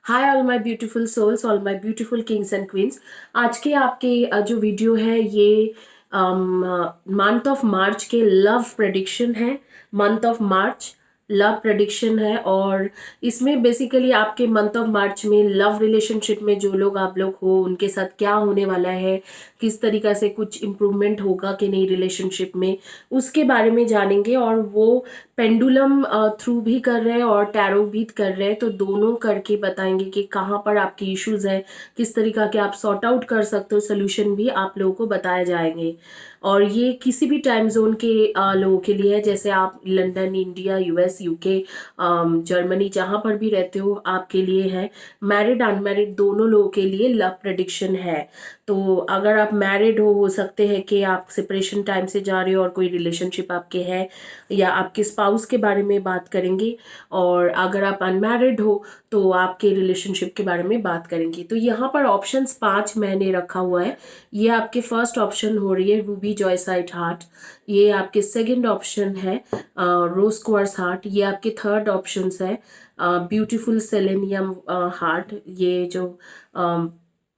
Hi all my beautiful souls, all my beautiful kings and queens. आज के आपके जो वीडियो है ये मंथ ऑफ मार्च के लव प्रेडिक्शन है। Month of March love prediction है और इसमें बेसिकली आपके मंथ ऑफ मार्च में लव रिलेशनशिप में जो लोग आप लोग हो उनके साथ क्या होने वाला है, किस तरीका से कुछ इम्प्रूवमेंट होगा कि नहीं रिलेशनशिप में, उसके बारे में जानेंगे। और वो पेंडुलम थ्रू भी कर रहे हैं और टैरो भी कर रहे हैं, तो दोनों करके बताएंगे कि कहाँ पर आपकी इश्यूज है, किस तरीका के आप सॉर्ट आउट कर सकते हो, सोल्यूशन भी आप लोगों को बताए जाएंगे। और ये किसी भी टाइम जोन के लोगों के लिए है, जैसे आप London, India, US, UK, Germany, जहाँ पर भी रहते हो आपके लिए है। मैरिड अनमैरिड दोनों लोगों के लिए लव प्रेडिक्शन है। तो अगर आप मैरिड हो सकते हैं कि आप सेपरेशन टाइम से जा रहे हो और कोई रिलेशनशिप आपके है, या आपके स्पाउस के बारे में बात करेंगे। और अगर आप अनमैरिड हो तो आपके रिलेशनशिप के बारे में बात करेंगे। तो यहाँ पर ऑप्शंस 5 मैंने रखा हुआ है। ये आपके फर्स्ट ऑप्शन हो रही है रूबी जॉयसाइट हार्ट। ये आपके सेकंड ऑप्शन है रोज क्वार्ट्ज हार्ट। ये आपके थर्ड ऑप्शन है ब्यूटीफुल सेलेनियम हार्ट। ये जो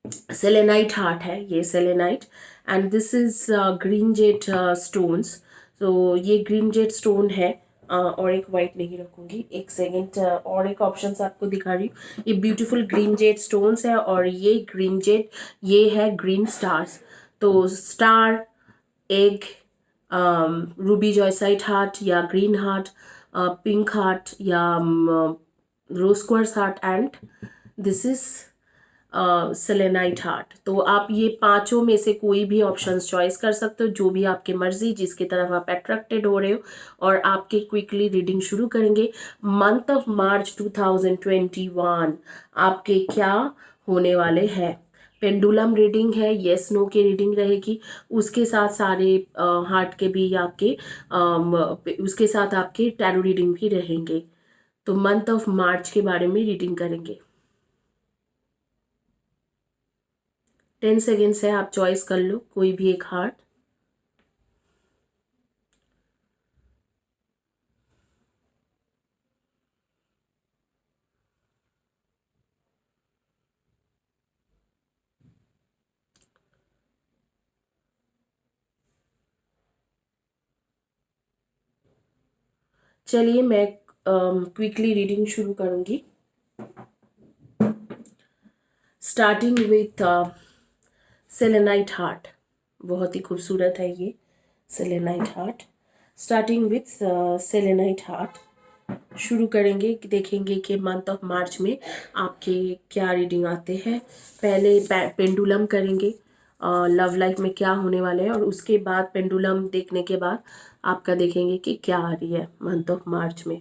सेलेनाइट हार्ट है, ये selenite. And this is green jet stones. तो ये ग्रीन जेट स्टोन है। और एक वाइट नहीं रखूंगी, एक सेकेंड। और एक ऑप्शन आपको दिखा रही हूँ, ये ब्यूटीफुल ग्रीन जेट स्टोन्स है और ये ग्रीन जेट, ये है ग्रीन स्टार्स। तो स्टार, एग, रूबी जॉयसाइट हार्ट या ग्रीन हार्ट, पिंक हार्ट या rose quartz heart, and this is selenite heart. तो आप ये पांचों में से कोई भी ऑप्शन चॉइस कर सकते हो, जो भी आपकी मर्जी, जिसकी तरफ आप अट्रैक्टेड हो रहे हो। और आपके क्विकली रीडिंग शुरू करेंगे। मंथ ऑफ मार्च 2021 आपके क्या होने वाले हैं। पेंडुलम रीडिंग है, येस नो की रीडिंग रहेगी। उसके साथ सारे हार्ट के भी आपके उसके साथ आपके टैरो रीडिंग भी रहेंगे। तो मंथ ऑफ मार्च के बारे में रीडिंग करेंगे। 10 सेकेंड्स है, आप चॉइस कर लो कोई भी एक हार्ट। चलिए मैं क्विकली रीडिंग शुरू करूंगी, स्टार्टिंग विथ सेलेनाइट हार्ट। बहुत ही खूबसूरत है ये selenite heart. Starting with selenite heart शुरू करेंगे, देखेंगे कि मंथ ऑफ मार्च में आपके क्या रीडिंग आते हैं। पहले पेंडुलम करेंगे, लव लाइफ में क्या होने वाले हैं, और उसके बाद पेंडुलम देखने के बाद आपका देखेंगे कि क्या आ रही है मंथ ऑफ मार्च में।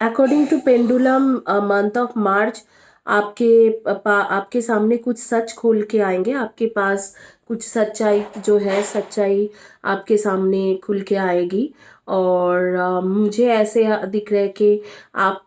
According to pendulum month of March आपके आपके सामने कुछ सच खोल के आएंगे। आपके पास कुछ सच्चाई जो है, सच्चाई आपके सामने खुल के आएगी। और मुझे ऐसे दिख रहा है कि आप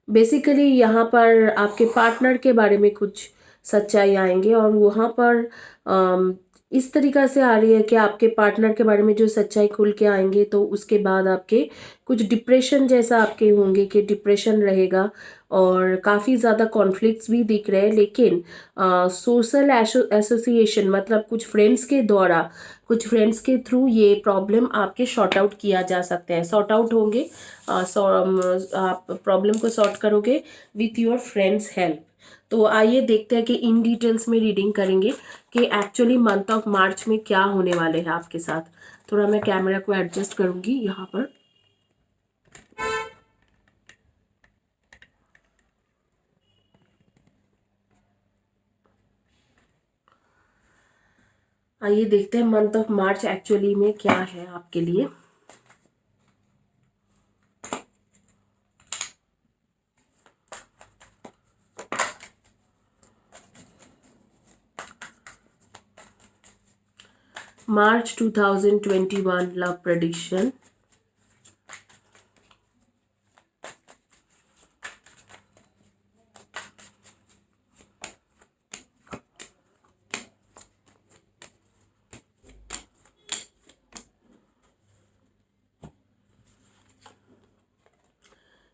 बेसिकली यहाँ पर आपके पार्टनर के बारे में कुछ सच्चाई आएंगे। और वहाँ पर अम, इस तरीका से आ रही है कि आपके पार्टनर के बारे में जो सच्चाई खुल के आएंगे, तो उसके बाद आपके कुछ डिप्रेशन जैसा आपके होंगे कि डिप्रेशन रहेगा। और काफ़ी ज़्यादा कॉन्फ्लिक्ट्स भी दिख रहे हैं, लेकिन सोशल एसोसिएशन मतलब कुछ फ्रेंड्स के द्वारा, कुछ फ्रेंड्स के थ्रू ये प्रॉब्लम आपके सॉर्ट आउट किया जा सकते हैं, सॉर्ट आउट होंगे। आप प्रॉब्लम को सॉर्ट करोगे विथ योर फ्रेंड्स हेल्प। तो आइए देखते हैं कि इन डिटेल्स में रीडिंग करेंगे कि एक्चुअली मंथ ऑफ मार्च में क्या होने वाले हैं आपके साथ। थोड़ा मैं कैमरा को एडजस्ट करूंगी यहाँ पर। आइए देखते हैं मंथ ऑफ मार्च एक्चुअली में क्या है आपके लिए। March 2021 love prediction.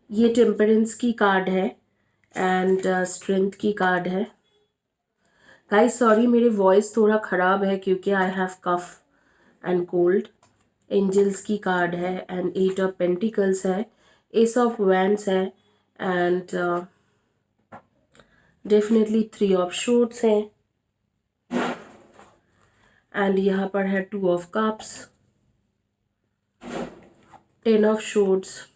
ये टेम्परेंस की कार्ड है एंड स्ट्रेंथ की कार्ड है। गाइस सॉरी मेरे वॉइस थोड़ा ख़राब है क्योंकि I have cough and cold. Angels की कार्ड है एंड 8 ऑफ पेंटिकल्स है, एस ऑफ वैंड्स है एंड डेफिनेटली 3 ऑफ शॉर्ट्स है एंड यहाँ पर है 2 of cups, 10 of swords,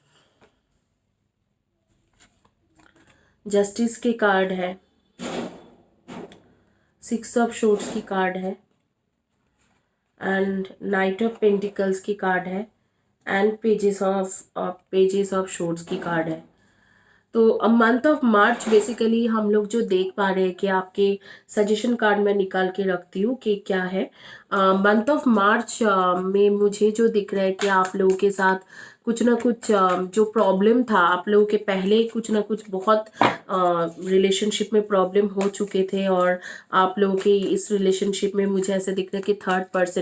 justice के कार्ड है, 6 ऑफ शॉर्ट्स की कार्ड है एंड नाइट ऑफ पेंटिकल्स की कार्ड है एंड पेजेस ऑफ शॉर्ट्स की कार्ड है। तो मंथ ऑफ मार्च बेसिकली हम लोग जो देख पा रहे हैं कि आपके सजेशन कार्ड में निकाल के रखती हूँ कि क्या है मंथ ऑफ मार्च में मुझे जो दिख रहा है कि आप लोगों के साथ कुछ ना कुछ जो प्रॉब्लम था आप लोगों के पहले कुछ ना कुछ बहुत रिलेशनशिप में प्रॉब्लम हो चुके थे और आप लोगों के इस रिलेशनशिप में मुझे ऐसे दिख रहा है कि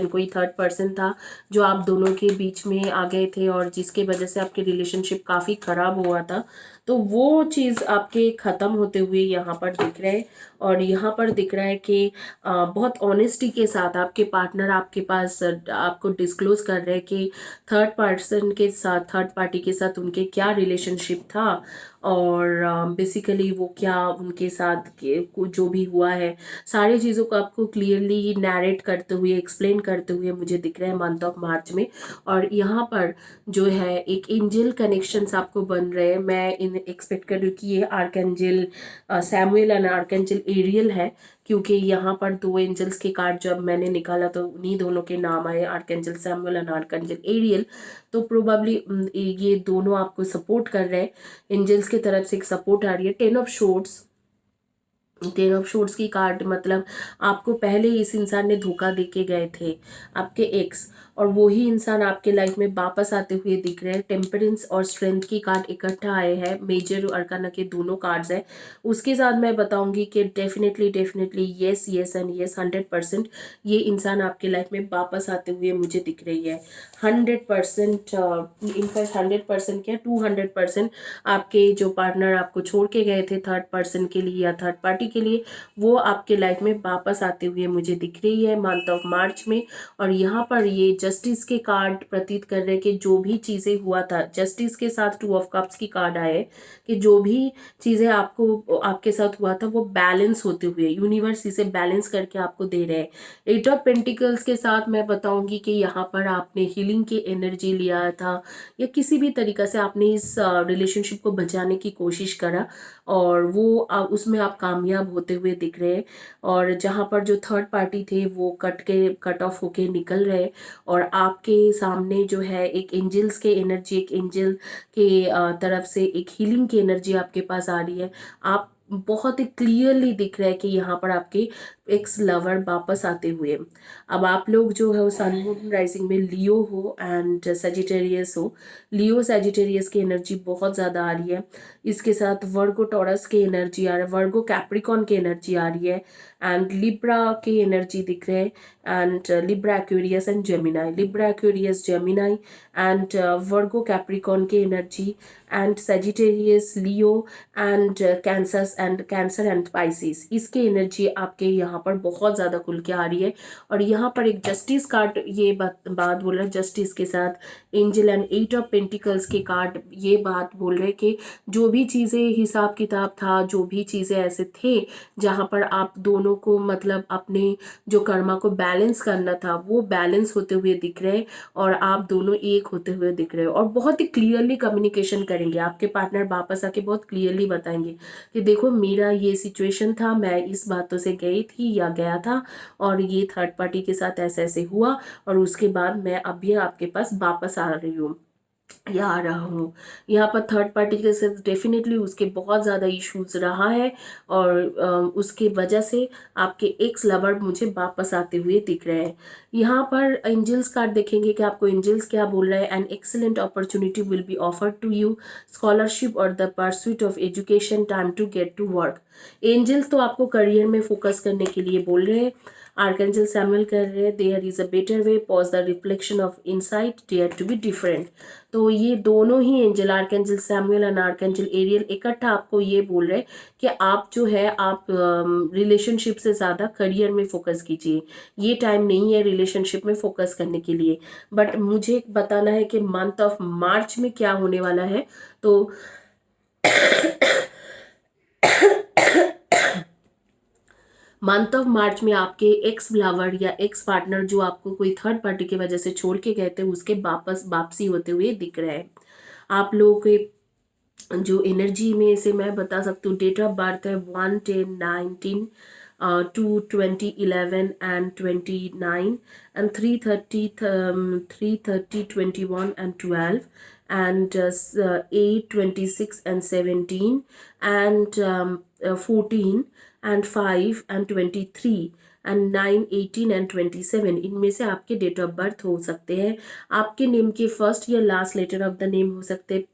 कोई थर्ड पर्सन था जो आप दोनों के बीच में आ गए थे और जिसके वजह से आपके रिलेशनशिप काफ़ी ख़राब हुआ था। तो वो चीज़ आपके ख़त्म होते हुए यहाँ पर दिख रहा है और यहाँ पर दिख रहा है कि बहुत ऑनेस्टी के साथ आपके पार्टनर आपके पास आपको डिस्क्लोज कर रहे हैं कि थर्ड पर्सन के साथ, थर्ड पार्टी के साथ उनके क्या रिलेशनशिप था और बेसिकली वो क्या उनके साथ जो भी हुआ है सारी चीज़ों को आपको क्लियरली नैरेट करते हुए एक्सप्लेन करते हुए मुझे दिख रहा है मंथ ऑफ मार्च में। और यहाँ पर जो है एक एंजल कनेक्शंस आपको बन रहे हैं। मैं इन एक्सपेक्ट कर रही हूँ कि ये archangel Samuel and archangel Ariel है क्योंकि यहाँ पर 2 एंजल्स के कार्ड जब मैंने निकाला तो उन्हीं दोनों के नाम आए, archangel Samuel and archangel Ariel. तो प्रोबेबली ये दोनों आपको सपोर्ट कर रहे हैं, एंजल्स की तरफ से एक सपोर्ट आ रही है। 10 ऑफ शॉर्ट्स की कार्ड मतलब आपको पहले इस इंसान ने धोखा दे के गए थे, आपके एक्स, और वही इंसान आपके लाइफ में वापस आते हुए दिख रहे हैं। टेम्परेंस और स्ट्रेंथ की कार्ड इकट्ठा आए हैं, मेजर अरकाना के दोनों कार्ड्स हैं। उसके साथ मैं बताऊंगी कि डेफिनेटली येस एंड येस 100% ये इंसान आपके लाइफ में वापस आते हुए मुझे दिख रही है। 100% इनफैक्ट 100% क्या 200% आपके जो पार्टनर आपको छोड़ के गए थे थर्ड पर्सन के लिए या थर्ड पार्टी के लिए, वो आपके लाइफ में वापस आते हुए मुझे दिख रही है मंथ ऑफ मार्च में। और यहाँ पर ये जस्टिस के कार्ड प्रतीत कर रहे हैं कि जो भी चीज़ें हुआ था, जस्टिस के साथ 2 ऑफ कप्स की कार्ड आए कि जो भी चीज़ें आपको आपके साथ हुआ था वो बैलेंस होते हुए यूनिवर्स इसे बैलेंस करके आपको दे रहे हैं। 8 ऑफ पेंटिकल्स के साथ मैं बताऊंगी कि यहाँ पर आपने हीलिंग की एनर्जी लिया था या किसी भी तरीक़ा से आपने इस रिलेशनशिप को बचाने की कोशिश करा और वो उसमें आप कामयाब होते हुए दिख रहे हैं। और जहाँ पर जो थर्ड पार्टी थे वो कट ऑफ होके निकल रहे और आपके सामने जो है एक एंजल्स के एनर्जी, एक एंजल के तरफ से एक हीलिंग की एनर्जी आपके पास आ रही है। आप बहुत ही क्लियरली दिख रहा है कि यहाँ पर आपके एक्स लवर वापस आते हुए। अब आप लोग जो है वो सन मून राइजिंग में लियो हो एंड सेजिटेरियस हो। लियो सेजिटेरियस की एनर्जी बहुत ज़्यादा आ रही है, इसके साथ वर्गो टॉरस की एनर्जी आ रही है, वर्गो कैप्रिकॉन की एनर्जी आ रही है एंड लिब्रा की एनर्जी दिख रहे हैं and Libra Aquarius and Gemini, Libra Aquarius Gemini and Virgo Capricorn की energy and Sagittarius Leo and Cancer and Pisces, इसकी एनर्जी आपके यहाँ पर बहुत ज़्यादा खुल के आ रही है। और यहाँ पर एक जस्टिस कार्ड ये बात बोल रहा है, जस्टिस के साथ एंजल एंड 8 ऑफ पेंटिकल्स के कार्ड ये बात बोल रहे कि जो भी चीज़ें हिसाब किताब था, जो भी चीज़ें ऐसे थे जहाँ पर आप दोनों को मतलब अपने जो कर्मा को बैलेंस करना था वो बैलेंस होते हुए दिख रहे और आप दोनों एक होते हुए दिख रहे हो और बहुत ही क्लियरली कम्युनिकेशन करेंगे। आपके पार्टनर वापस आके बहुत क्लियरली बताएंगे कि देखो मेरा ये सिचुएशन था, मैं इस बातों से गई थी या गया था और ये थर्ड पार्टी के साथ ऐसे ऐसे हुआ और उसके बाद मैं अभी आपके पास वापस आ रही हूँ या आ रहा हूँ। यहाँ पर थर्ड पार्टी के साथ डेफिनेटली उसके बहुत ज़्यादा इश्यूज रहा है और उसके वजह से आपके एक्स लवर मुझे वापस आते हुए दिख रहे हैं। यहाँ पर एंजल्स कार्ड देखेंगे कि आपको एंजल्स क्या बोल रहे हैं। An excellent opportunity will be offered to you, scholarship और the pursuit of education, time to get to work. Angels तो आपको करियर में फोकस करने के लिए बोल रहे हैं। आर्कएंजल सैमुअल कर रहे हैं there is a better way, pause the reflection of insight, dare to be different. तो ये दोनों ही angel, archangel Samuel and archangel Ariel, इकट्ठा आपको ये बोल रहे हैं कि आप जो है आप रिलेशनशिप से ज़्यादा करियर में फोकस कीजिए। ये टाइम नहीं है रिलेशनशिप में फोकस करने के लिए। बट मुझे बताना है कि मंथ ऑफ मार्च में क्या होने वाला है। तो मंथ ऑफ मार्च में आपके एक्स लवर या एक्स पार्टनर जो आपको कोई थर्ड पार्टी की वजह से छोड़ के गए थे उसके वापसी होते हुए दिख रहे हैं। आप लोगों के जो एनर्जी में से मैं बता सकती हूँ, डेट ऑफ बर्थ है 1/10/19, 2/20/11 and 29 and 3/30/21 and 12 and 8/26 and 17 and 14 and 5 and 23 and 9, 18 and 27, इनमें से आपके डेट ऑफ बर्थ हो सकते हैं। आपके नेम के फर्स्ट या last letter of the name हो सकते हैं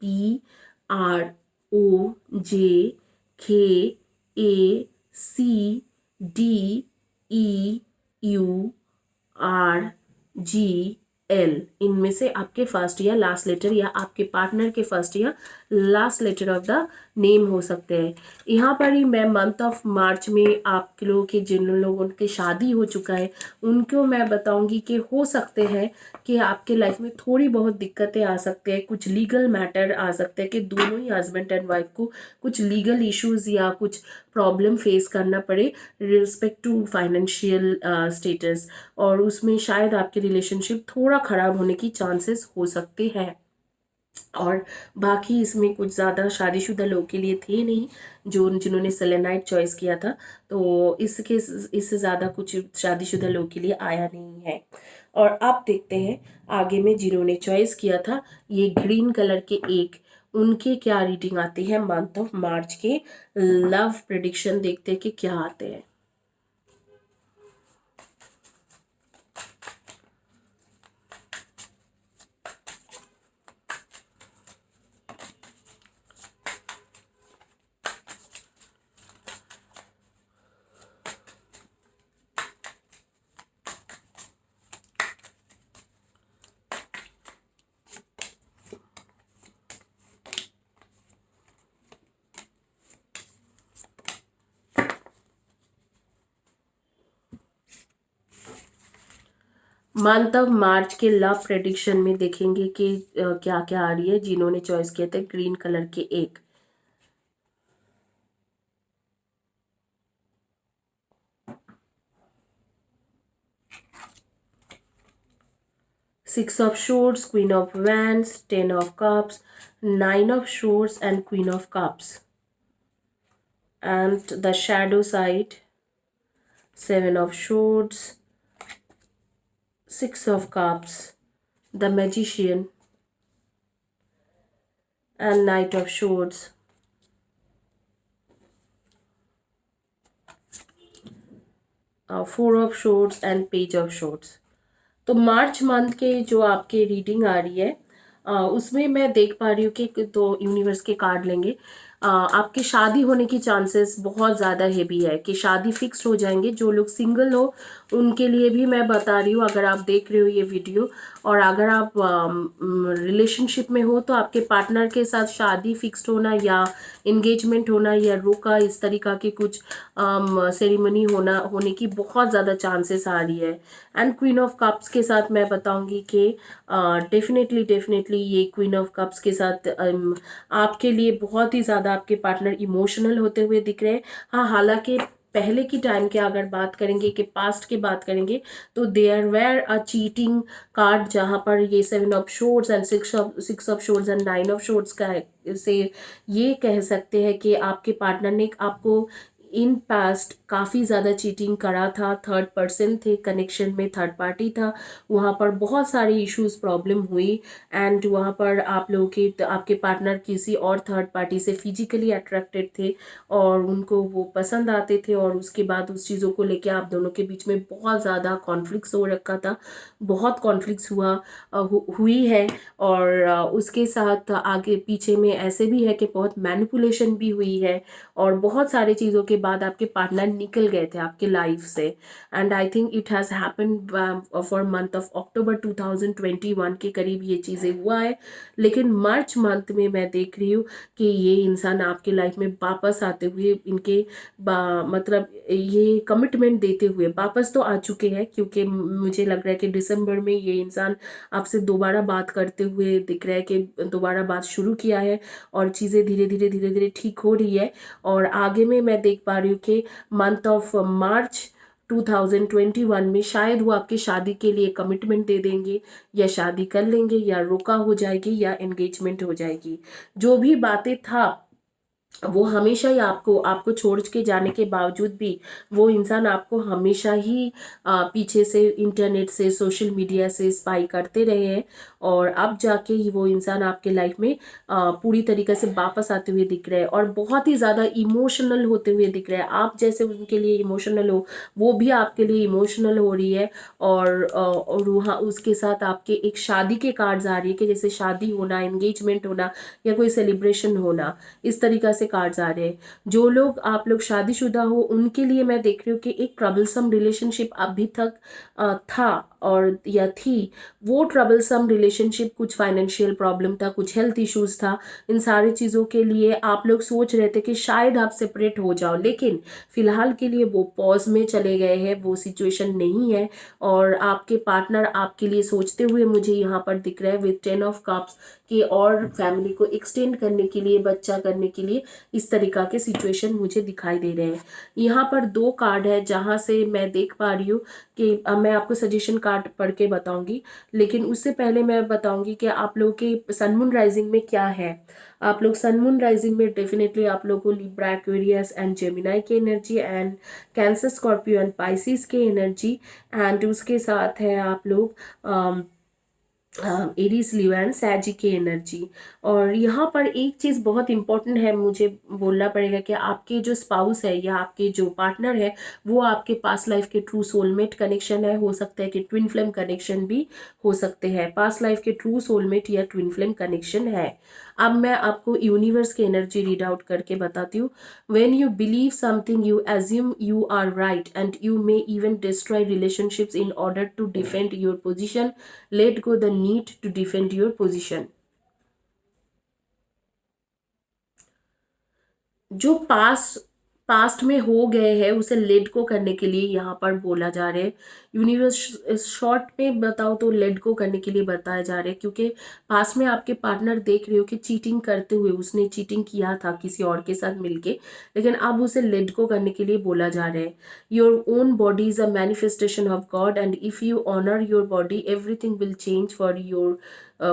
PROJKACDEURGL। इनमें से आपके फर्स्ट या लास्ट लेटर या आपके पार्टनर के फर्स्ट या last letter of the name हो सकते हैं। यहाँ पर ही मैं मंथ ऑफ मार्च में आप लोगों के जिन लोगों की शादी हो चुका है उनको मैं बताऊंगी कि हो सकते हैं कि आपके लाइफ में थोड़ी बहुत दिक्कतें आ सकते हैं, कुछ लीगल मैटर आ सकते हैं कि दोनों ही हस्बैंड एंड वाइफ को कुछ लीगल इश्यूज या कुछ प्रॉब्लम फेस करना पड़े रिस्पेक्ट टू फाइनेंशियल स्टेटस, और उसमें शायद आपके रिलेशनशिप थोड़ा खराब होने की चांसेस हो सकते हैं। और बाकी इसमें कुछ ज़्यादा शादीशुदा लोगों के लिए थे नहीं जो जिन्होंने सेलेनाइट चॉइस किया था, तो इससे ज़्यादा कुछ शादीशुदा लोगों के लिए आया नहीं है। और अब देखते हैं आगे में जिन्होंने चॉइस किया था ये ग्रीन कलर के एक, उनके क्या रीडिंग आती है मंथ ऑफ मार्च के लव प्रेडिक्शन, देखते हैं कि क्या आते हैं। मंथ ऑफ मार्च के लव प्रेडिक्शन में देखेंगे कि क्या क्या आ रही है जिन्होंने चॉइस किए थे ग्रीन कलर के एक। Six of Swords, Queen of Wands, 10 of Cups, 9 of Swords and Queen of Cups. And the shadow side, 7 of Swords, 6 of Cups, the Magician and Knight of Swords. Four of Swords and Page of Swords. तो March month के जो आपके reading आ रही है उसमें मैं देख पा रही हूँ कि तो यूनिवर्स के कार्ड लेंगे, आपकी शादी होने की चांसेस बहुत ज़्यादा हेवी है कि शादी फिक्स हो जाएंगे। जो लोग सिंगल हो उनके लिए भी मैं बता रही हूँ, अगर आप देख रहे हो ये वीडियो और अगर आप रिलेशनशिप में हो तो आपके पार्टनर के साथ शादी फिक्स्ड होना या इंगेजमेंट होना या रोका इस तरीका की कुछ सेरेमनी होने की बहुत ज़्यादा चांसेस आ रही है। एंड क्वीन ऑफ कप्स के साथ मैं बताऊंगी कि डेफिनेटली ये क्वीन ऑफ कप्स के साथ आपके लिए बहुत ही ज़्यादा आपके पार्टनर इमोशनल होते हुए दिख रहे हैं। हाँ, हालांकि पहले की टाइम के अगर बात करेंगे कि पास्ट की बात करेंगे तो there were a cheating card, जहाँ पर ये 7 of swords and 6 of swords and 9 of swords का से ये कह सकते हैं कि आपके पार्टनर ने आपको इन पास्ट काफ़ी ज़्यादा चीटिंग करा था, थर्ड पर्सन थे कनेक्शन में, थर्ड पार्टी था, वहाँ पर बहुत सारी इश्यूज प्रॉब्लम हुई। एंड वहाँ पर आप लोगों के आपके पार्टनर किसी और थर्ड पार्टी से फिजिकली अट्रैक्टेड थे और उनको वो पसंद आते थे, और उसके बाद उस चीज़ों को लेके आप दोनों के बीच में बहुत ज़्यादा कॉन्फ्लिक्ट्स हो रखा था, बहुत कॉन्फ्लिक्ट्स हुई है। और उसके साथ आगे पीछे में ऐसे भी है कि बहुत मैनिपुलेशन भी हुई है, और बहुत सारी चीज़ों के बाद आपके पार्टनर निकल गए थे आपके लाइफ से। And I think it has happened for month of October 2021 के करीब ये चीज़ें हुआ है। लेकिन मार्च मंथ में मैं देख रही हूँ कि ये इंसान आपके लाइफ में वापस आते हुए, इनके मतलब ये कमिटमेंट देते हुए वापस तो आ चुके हैं, क्योंकि मुझे लग रहा है कि दिसंबर में ये इंसान आपसे दोबारा बात करते हुए दिख रहा है, कि दोबारा बात शुरू किया है और चीज़ें धीरे धीरे ठीक हो रही है। और आगे में मैं देख पा रही हूँ कि मंथ ऑफ मार्च 2021 में शायद वो आपकी शादी के लिए कमिटमेंट दे देंगे, या शादी कर लेंगे, या रोका हो जाएगी, या एंगेजमेंट हो जाएगी। जो भी बातें था वो हमेशा ही आपको आपको छोड़ के जाने के बावजूद भी वो इंसान आपको हमेशा ही पीछे से इंटरनेट से, सोशल मीडिया से स्पाई करते रहे हैं। और अब जाके ही वो इंसान आपके लाइफ में पूरी तरीके से वापस आते हुए दिख रहे हैं, और बहुत ही ज़्यादा इमोशनल होते हुए दिख रहे हैं। आप जैसे उनके लिए इमोशनल हो, वो भी आपके लिए इमोशनल हो रही है। और वहाँ उसके साथ आपके एक शादी के कार्ड्स आ रही है, कि जैसे शादी होना, एंगेजमेंट होना, या कोई सेलिब्रेशन होना, इस तरीका से कार्ड्स आ रहे हैं। जो लोग आप लोग शादीशुदा हो उनके लिए मैं देख रही हूँ कि एक ट्रबलसम रिलेशनशिप अभी तक था और या थी। वो ट्रबलसम रिलेशनशिप, कुछ फाइनेंशियल प्रॉब्लम था, कुछ हेल्थ इश्यूज था, इन सारी चीज़ों के लिए आप लोग सोच रहे थे कि शायद आप सेपरेट हो जाओ, लेकिन फिलहाल के लिए वो पॉज में चले गए हैं, वो सिचुएशन नहीं है। और आपके पार्टनर आपके लिए सोचते हुए मुझे यहाँ पर दिख रहा है विथ 10 ऑफ कप्स, कि और फैमिली को एक्सटेंड करने के लिए, बच्चा करने के लिए, इस तरीका के सिचुएशन मुझे दिखाई दे रहे हैं। यहाँ पर दो कार्ड है जहाँ से मैं देख पा रही हूँ कि मैं आपको सजेशन कार्ड पढ़ के बताऊंगी, लेकिन उससे पहले मैं बताऊंगी कि आप लोगों के सन मून राइजिंग में क्या है। आप लोग सन मून राइजिंग में डेफिनेटली आप लोगों को लिब्रा, एक्वेरियस एंड जेमिनाई की energy, and Cancer, Scorpio and Pisces की एनर्जी, एंड उसके साथ है आप लोग एरीज, लियो एंड सैजी की एनर्जी। और यहाँ पर एक चीज़ बहुत इंपॉर्टेंट है, मुझे बोलना पड़ेगा कि आपके जो स्पाउस है या आपके जो पार्टनर है वो आपके पास्ट लाइफ के ट्रू सोलमेट कनेक्शन है। हो सकता है कि ट्विन फ्लेम कनेक्शन भी हो सकते हैं, पास्ट लाइफ के ट्रू सोलमेट या ट्विन फ्लेम कनेक्शन है। अब मैं आपको यूनिवर्स की एनर्जी रीड आउट करके बताती हूँ। When you believe something you assume you are right and you may even destroy relationships in order to defend your position. Let go the need to defend your position. जो past में हो गए हैं उसे let go करने के लिए यहाँ पर बोला जा रहा है। यूनिवर्स शॉर्ट में बताओ तो लेट गो करने के लिए बताया जा रहा है, क्योंकि पास्ट में आपके पार्टनर देख रहे हो कि चीटिंग करते हुए उसने चीटिंग किया था किसी और के साथ मिलके, लेकिन अब उसे लेट गो करने के लिए बोला जा रहा है। Your own body is a manifestation of God and if you honour your body everything will change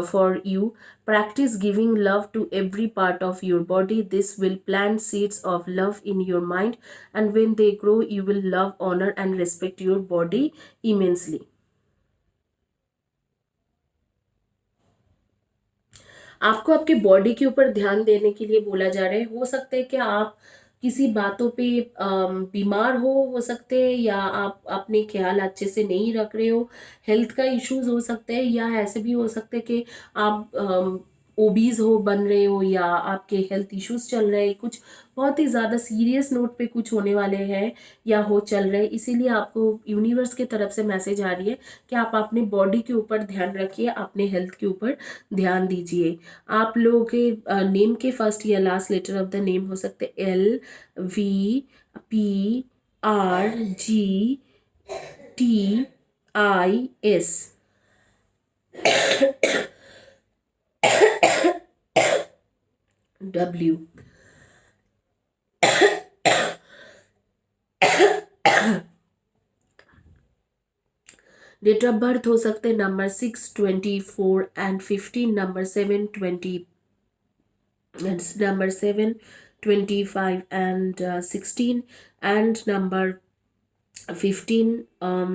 for you. Practice giving love to every part of your body. This will plant seeds of love in your mind, and when they grow, you will love, honor, and respect your body immensely. आपको आपके body के ऊपर ध्यान देने के लिए बोला जा रहा है। हो सकता है कि आप किसी बातों पे बीमार हो सकते हैं, या आप अपने ख्याल अच्छे से नहीं रख रहे हो, हेल्थ का इश्यूज हो सकते हैं, या ऐसे भी हो सकते हैं कि आप ओबीज हो बन रहे हो, या आपके हेल्थ इश्यूज चल रहे हैं, कुछ बहुत ही ज़्यादा सीरियस नोट पे कुछ होने वाले हैं या हो चल रहे हैं। इसीलिए आपको यूनिवर्स की तरफ से मैसेज आ रही है कि आप अपने बॉडी के ऊपर ध्यान रखिए, अपने हेल्थ के ऊपर ध्यान दीजिए। आप लोगों के नेम के फर्स्ट या last letter of the name हो सकते LVPRGTIS। W। Date of birth हो सकते number 6, 24 and 15, number 7, 20, number 7, 25 and 16, and number 15,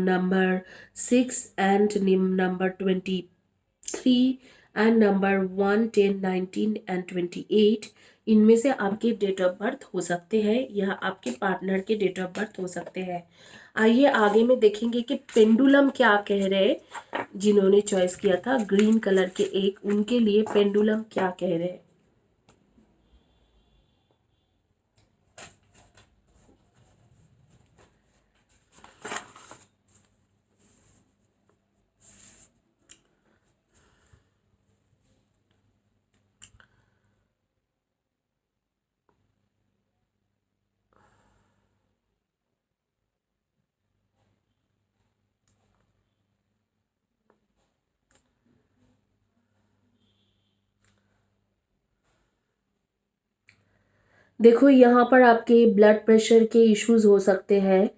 number 6, and number 23, and number 1, 10, 19 and 28। इनमें से आपके डेट ऑफ बर्थ हो सकते हैं या आपके पार्टनर के डेट ऑफ बर्थ हो सकते हैं। आइए आगे में देखेंगे कि पेंडुलम क्या कह रहे हैं। जिन्होंने चॉइस किया था ग्रीन कलर के एक, उनके लिए पेंडुलम क्या कह रहे हैं। देखो यहाँ पर आपके ब्लड प्रेशर के इश्यूज हो सकते हैं,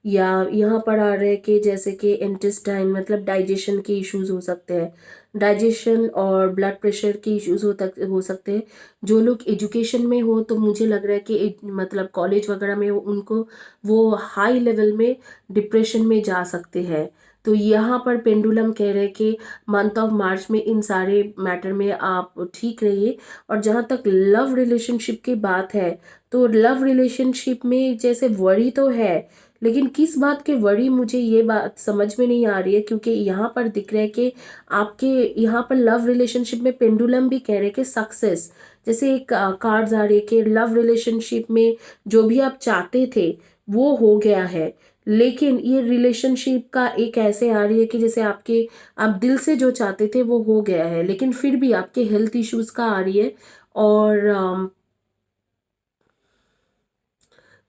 या यहाँ पर आ रहे हैं कि जैसे कि इंटेस्टाइन मतलब डाइजेशन के इश्यूज हो सकते हैं। डाइजेशन और ब्लड प्रेशर के इश्यूज हो सकते हैं। जो लोग एजुकेशन में हो तो मुझे लग रहा है कि मतलब कॉलेज वगैरह में हो, उनको वो हाई लेवल में डिप्रेशन में जा सकते हैं। तो यहाँ पर पेंडुलम कह रहे हैं कि मंथ ऑफ मार्च में इन सारे मैटर में आप ठीक रहिए। और जहाँ तक लव रिलेशनशिप की बात है, तो लव रिलेशनशिप में जैसे वरी तो है, लेकिन किस बात के वरी मुझे ये बात समझ में नहीं आ रही है, क्योंकि यहाँ पर दिख रहा है कि आपके यहाँ पर लव रिलेशनशिप में पेंडुलम भी कह रहे हैं कि सक्सेस, जैसे एक कार्ड्स आ रही है कि लव रिलेशनशिप में जो भी आप चाहते थे वो हो गया है। लेकिन ये रिलेशनशिप का एक ऐसे आ रही है कि जैसे आपके आप दिल से जो चाहते थे वो हो गया है, लेकिन फिर भी आपके हेल्थ इश्यूज का आ रही है। और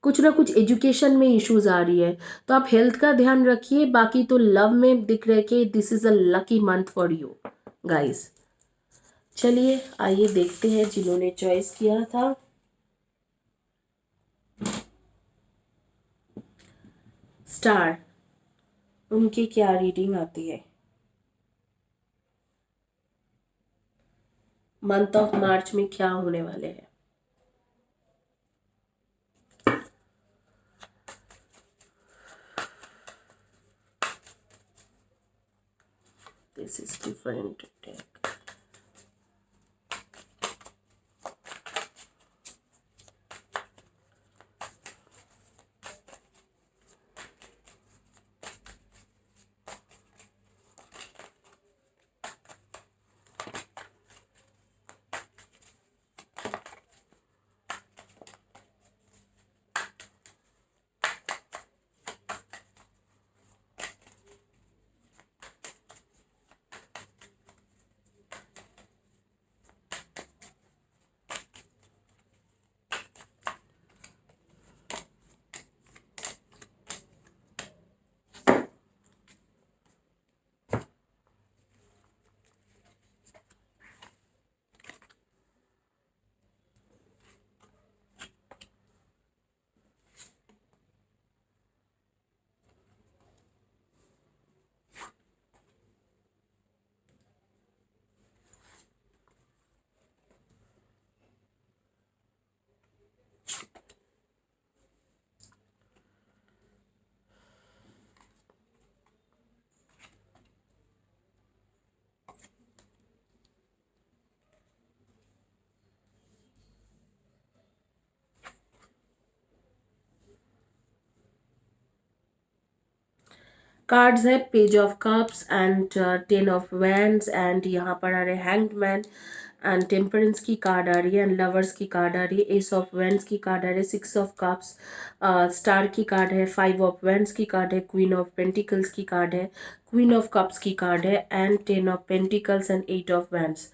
कुछ ना कुछ एजुकेशन में इश्यूज आ रही है। तो आप हेल्थ का ध्यान रखिए। बाकी तो लव में दिख रहा है कि this is a lucky month for you guys. चलिए आइए देखते हैं जिन्होंने चॉइस किया था स्टार, उनकी क्या रीडिंग आती है। मंथ ऑफ मार्च में क्या होने वाले हैं। This is different take. Cards है page of cups and 10 of wands, and यहाँ पर आ रहे हैंग्ड मैन, एंड टेम्परेंस की कार्ड आ रही है, एंड लवर्स की कार्ड आ रही है, एस ऑफ वैंड्स की कार्ड आ रही है, 6 ऑफ कप्स, स्टार की कार्ड है, 5 ऑफ वैंड्स की कार्ड है, क्वीन ऑफ पेंटिकल्स की कार्ड है, क्वीन ऑफ कप्स की कार्ड है, and 10 of pentacles and 8 of wands.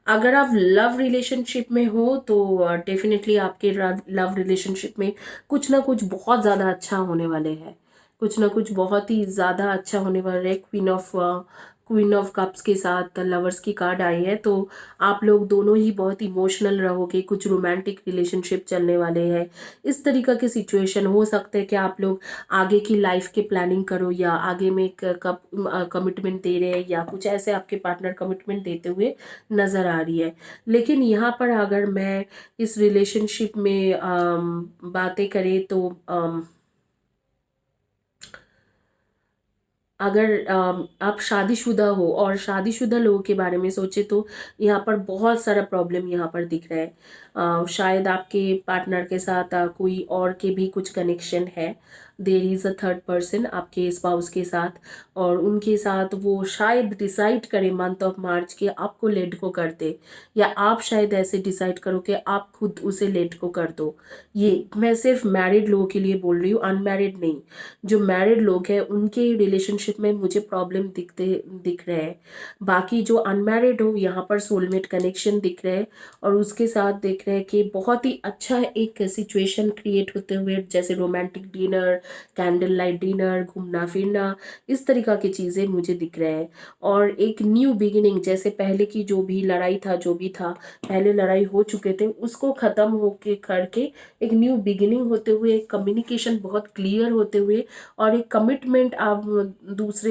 अगर आप लव रिलेशनशिप में हो तो डेफिनेटली आपके लव रिलेशनशिप में कुछ ना कुछ बहुत ज़्यादा अच्छा होने वाले हैं। कुछ ना कुछ बहुत ही ज़्यादा अच्छा होने वाला है। Queen of queen of cups के साथ लवर्स की कार्ड आई है, तो आप लोग दोनों ही बहुत इमोशनल रहोगे, कुछ रोमांटिक रिलेशनशिप चलने वाले हैं। इस तरीका के सिचुएशन हो सकते हैं कि आप लोग आगे की लाइफ के प्लानिंग करो, या आगे में कमिटमेंट दे रहे हैं, या कुछ ऐसे आपके पार्टनर कमिटमेंट देते हुए नज़र आ रही है। लेकिन यहाँ पर अगर मैं इस रिलेशनशिप में बातें करें तो अगर आप शादीशुदा हो और शादीशुदा लोगों के बारे में सोचे तो यहाँ पर बहुत सारा प्रॉब्लम यहाँ पर दिख रहा है। शायद आपके पार्टनर के साथ कोई और के भी कुछ कनेक्शन है। There is a third person आपके स्पाउस के साथ, और उनके साथ वो शायद डिसाइड करे मंथ ऑफ मार्च के आपको लेट को कर दे, या आप शायद ऐसे डिसाइड करो कि आप खुद उसे लेट को कर दो। ये मैं सिर्फ मैरिड लोगों के लिए बोल रही हूँ, अनमैरिड नहीं। जो मैरिड लोग हैं उनके रिलेशनशिप में मुझे प्रॉब्लम दिख रहे हैं। बाकी जो अनमैरिड हो यहाँ पर सोलमेट कनेक्शन दिख रहे हैं, और उसके साथ देख रहे हैं कि बहुत ही अच्छा एक सिचुएशन क्रिएट होते हुए, जैसे romantic dinner, candle light dinner, घूमना फिरना, इस तरीका की चीज़ें मुझे दिख रहे हैं। और एक न्यू बिगिनिंग, जैसे पहले की जो भी लड़ाई था, जो भी था पहले लड़ाई हो चुके थे, उसको ख़त्म होके करके एक न्यू बिगिनिंग होते हुए, एक कम्युनिकेशन बहुत क्लियर होते हुए, और एक कमिटमेंट आप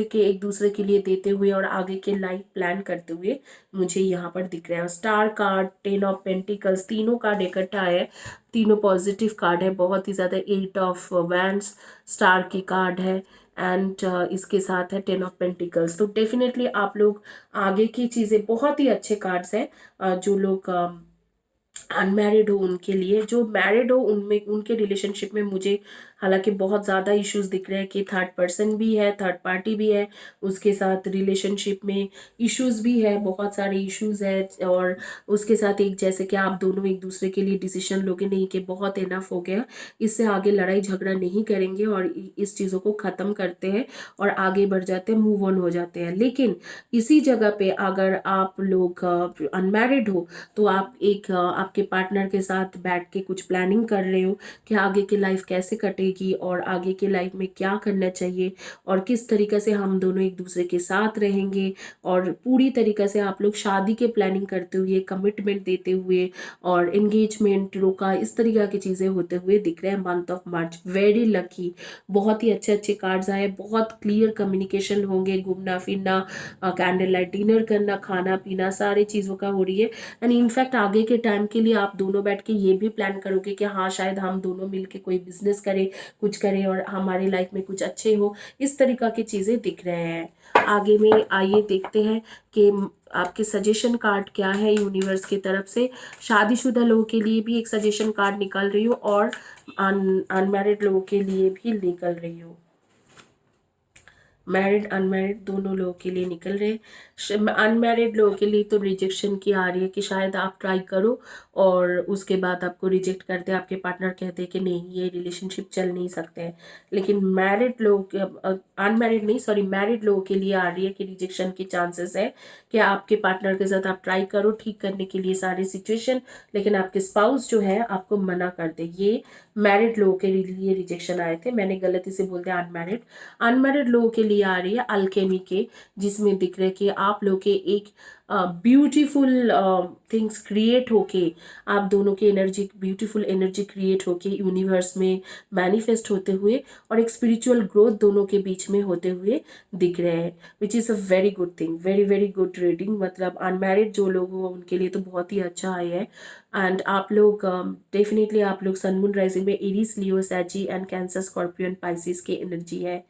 एक दूसरे के लिए देते हुए और आगे के लाइफ प्लान करते हुए मुझे यहाँ पर दिख रहा है। स्टार कार्ड, 10 ऑफ पेंटिकल्स, तीनों कार्ड इकट्ठा है, तीनों पॉजिटिव कार्ड है बहुत ही ज़्यादा। 8 ऑफ वैंड्स स्टार की कार्ड है, एंड इसके साथ है 10 ऑफ पेंटिकल्स। तो डेफिनेटली आप लोग आगे की चीज़ें, बहुत ही अच्छे कार्ड्स हैं। जो लोग अनमैरिड हो उनके लिए, जो मैरिड हो उनमें, उनके रिलेशनशिप में मुझे हालांकि बहुत ज़्यादा इश्यूज दिख रहे हैं कि थर्ड पर्सन भी है, थर्ड पार्टी भी है, उसके साथ रिलेशनशिप में इश्यूज भी है, बहुत सारे इश्यूज है। और उसके साथ एक, जैसे कि आप दोनों एक दूसरे के लिए डिसीजन लोगे नहीं कि बहुत इनफ हो गया, इससे आगे लड़ाई झगड़ा नहीं करेंगे और इस चीज़ों को ख़त्म करते हैं और आगे बढ़ जाते हैं, मूव ऑन हो जाते हैं। लेकिन इसी जगह पे अगर आप लोग अनमैरिड हो तो आप आपके पार्टनर के साथ बैठ के कुछ प्लानिंग कर रहे हो कि आगे की लाइफ कैसे कटेगी और आगे की लाइफ में क्या करना चाहिए और किस तरीके से हम दोनों एक दूसरे के साथ रहेंगे, और पूरी तरीके से आप लोग शादी के प्लानिंग करते हुए, कमिटमेंट देते हुए और एंगेजमेंट रोका, इस तरीके की चीज़ें होते हुए दिख रहे हैं month of March. Very lucky, बहुत ही अच्छे अच्छे कार्ड्स आए, बहुत क्लियर कम्युनिकेशन होंगे, घूमना फिरना, कैंडल लाइट डिनर करना, खाना पीना, सारी चीज़ों का हो रही है। एंड इनफैक्ट आगे के टाइम के लिए आप दोनों बैठ के ये भी प्लान करोगे कि हाँ शायद हम दोनों मिलके कोई बिजनेस करें, कुछ करें और हमारी लाइफ में कुछ अच्छे हो, इस तरीका की चीज़ें दिख रहे हैं। आगे में आइए देखते हैं कि आपके सजेशन कार्ड क्या है यूनिवर्स की तरफ से। शादीशुदा लोगों के लिए भी एक सजेशन कार्ड निकाल रही हूँ और अनमैरिड लोगों के लिए भी निकल रही हूँ। मैरिड अनमैरिड दोनों लोगों के लिए निकल रहे हैं। अनमैरिड लोगों के लिए तो रिजेक्शन की आ रही है कि शायद आप ट्राई करो और उसके बाद आपको रिजेक्ट करते हैं, आपके पार्टनर कहते हैं कि नहीं ये रिलेशनशिप चल नहीं सकते हैं। लेकिन मैरिड लोग, अनमैरिड नहीं सॉरी, मैरिड लोगों के लिए आ रही है कि रिजेक्शन के चांसेस है कि आपके पार्टनर के साथ आप ट्राई करो ठीक करने के लिए सारी सिचुएशन, लेकिन आपके स्पाउस जो है आपको मना कर दे। ये मैरिड लोगों के लिए रिजेक्शन आए थे, मैंने गलती से बोल दिया अनमैरिड। अनमैरिड लोगों के लिए आ रही है अल्केमी के, जिसमें दिख रहे कि आप लोग के एक ब्यूटीफुल थिंग्स क्रिएट होके, आप दोनों की एनर्जी, ब्यूटीफुल एनर्जी क्रिएट होके यूनिवर्स में मैनिफेस्ट होते हुए और एक स्पिरिचुअल ग्रोथ दोनों के बीच में होते हुए दिख रहे हैं, which is a very good thing, very very good reading. मतलब अनमैरिड जो लोग हो उनके लिए तो बहुत ही अच्छा है। एंड आप लोग डेफिनेटली आप लोग सन मून राइजिंग में Aries, Leo, Sagi and Cancer, Scorpio and Pisces की एनर्जी है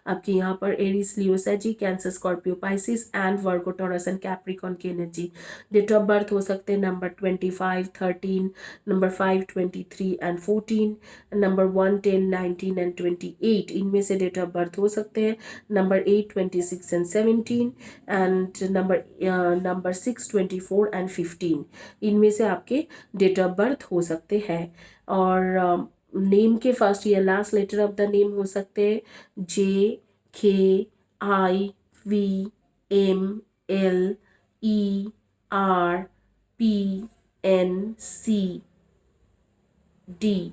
आपकी यहाँ पर। Aries, Leo, Sagi, Cancer, Scorpio, Pisces and Virgo, Taurus and Capricorn की एनर्जी। डेट ऑफ बर्थ हो सकते हैं number 25, 13, number 5, 23 and 14, number 1, 10, 19 and 28, इनमें से डेट ऑफ बर्थ हो सकते हैं। Number 8, 26 and 17 and number 6, 24 and 15, इनमें से आपके डेट ऑफ बर्थ हो सकते हैं। और नेम के फर्स्ट या last letter of the name हो सकते हैं JKIVMLERPNCD,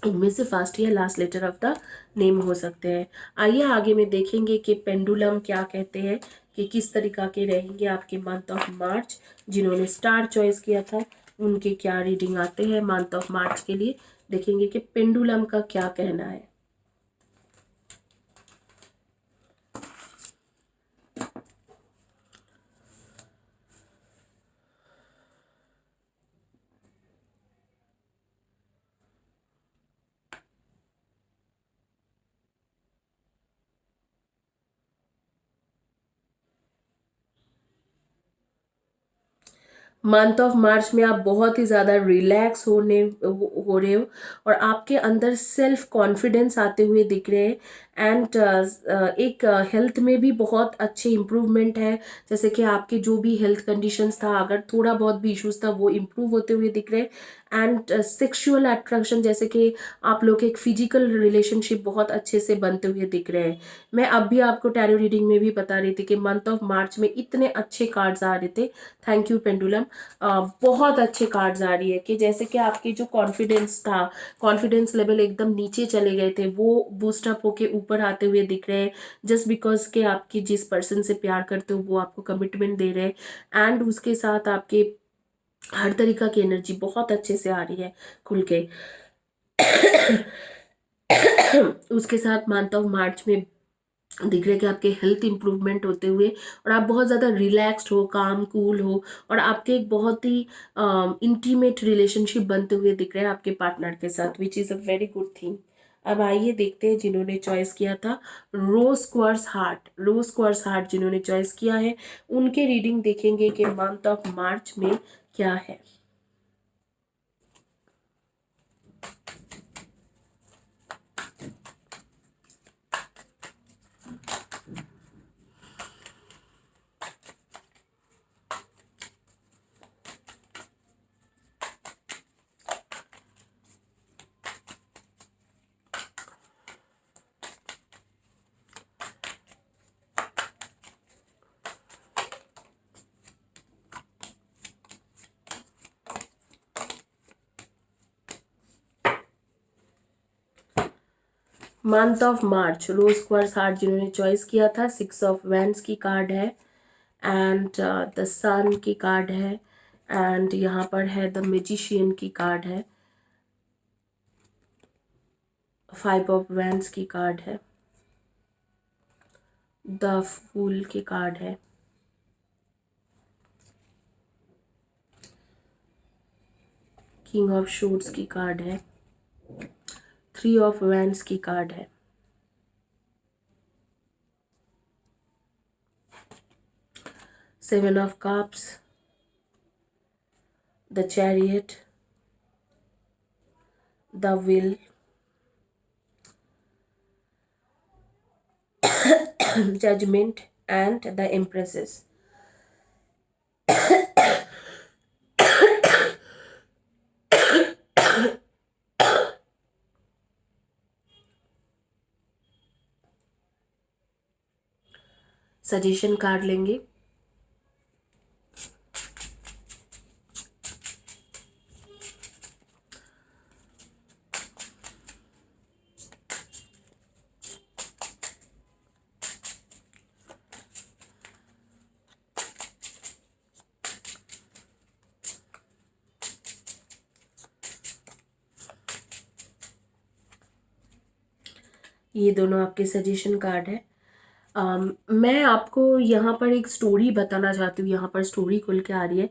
इनमें से फर्स्ट या last letter of the name हो सकते हैं। आइए आगे में देखेंगे कि पेंडुलम क्या कहते हैं कि किस तरीका के रहेंगे आपके मंथ ऑफ मार्च। जिन्होंने स्टार चॉइस किया था उनके क्या रीडिंग आते हैं मंथ ऑफ मार्च के लिए, देखेंगे कि पेंडुलम का क्या कहना है। मंथ ऑफ मार्च में आप बहुत ही ज़्यादा रिलैक्स हो रहे हो और आपके अंदर सेल्फ कॉन्फिडेंस आते हुए दिख रहे हैं। एंड एक हेल्थ में भी बहुत अच्छे इम्प्रूवमेंट है, जैसे कि आपके जो भी हेल्थ कंडीशंस था, अगर थोड़ा बहुत भी इश्यूज था, वो इम्प्रूव होते हुए दिख रहे हैं। एंड सेक्सुअल अट्रैक्शन, जैसे कि आप लोग एक फिजिकल रिलेशनशिप बहुत अच्छे से बनते हुए दिख रहे हैं। मैं अब भी आपको टैरो रीडिंग में भी बता रही थी कि मंथ ऑफ मार्च में इतने अच्छे कार्ड्स आ रहे थे। Thank you pendulum. बहुत अच्छे कार्ड्स आ रही है कि जैसे कि आपके जो कॉन्फिडेंस था, कॉन्फिडेंस लेवल एकदम नीचे चले गए थे, वो बूस्ट अप होके ऊपर आते हुए दिख रहे हैं। जस्ट बिकॉज के आपकी जिस पर्सन से प्यार करते हो वो आपको कमिटमेंट दे रहे हैं। एंड उसके साथ आपके हर तरीका की एनर्जी बहुत अच्छे से आ रही है खुल के। उसके साथ मंथ ऑफ मार्च में दिख रहा है कि आपके हेल्थ इंप्रूवमेंट होते हुए और आप बहुत ज़्यादा रिलैक्स्ड हो, काम कूल हो और आपके एक बहुत ही इंटीमेट रिलेशनशिप बनते हुए दिख रहे हैं आपके पार्टनर के साथ, which is a very good thing. अब आइए देखते हैं जिन्होंने चॉइस किया था रोज क्वार्ट्ज हार्ट, रोज क्वार्ट्ज हार्ट जिन्होंने चॉइस किया है उनके रीडिंग देखेंगे कि मंथ ऑफ मार्च में क्या है। Month of March rose quartz heart जिन्होंने चॉइस किया था, 6 ऑफ वैंड्स की कार्ड है एंड द सन की कार्ड है एंड यहाँ पर है द मैजिशियन की कार्ड है, 5 ऑफ वैंड्स की कार्ड है, द फूल की कार्ड है, किंग ऑफ शूट्स की कार्ड है, 3 ऑफ वैंड्स की कार्ड है,7 of cups, the chariot, the wheel, judgement and the empresses. Suggestion card लेंगे। ये दोनों आपके सजेशन कार्ड है। मैं आपको यहाँ पर एक स्टोरी बताना चाहती हूँ, यहाँ पर स्टोरी खुल के आ रही है।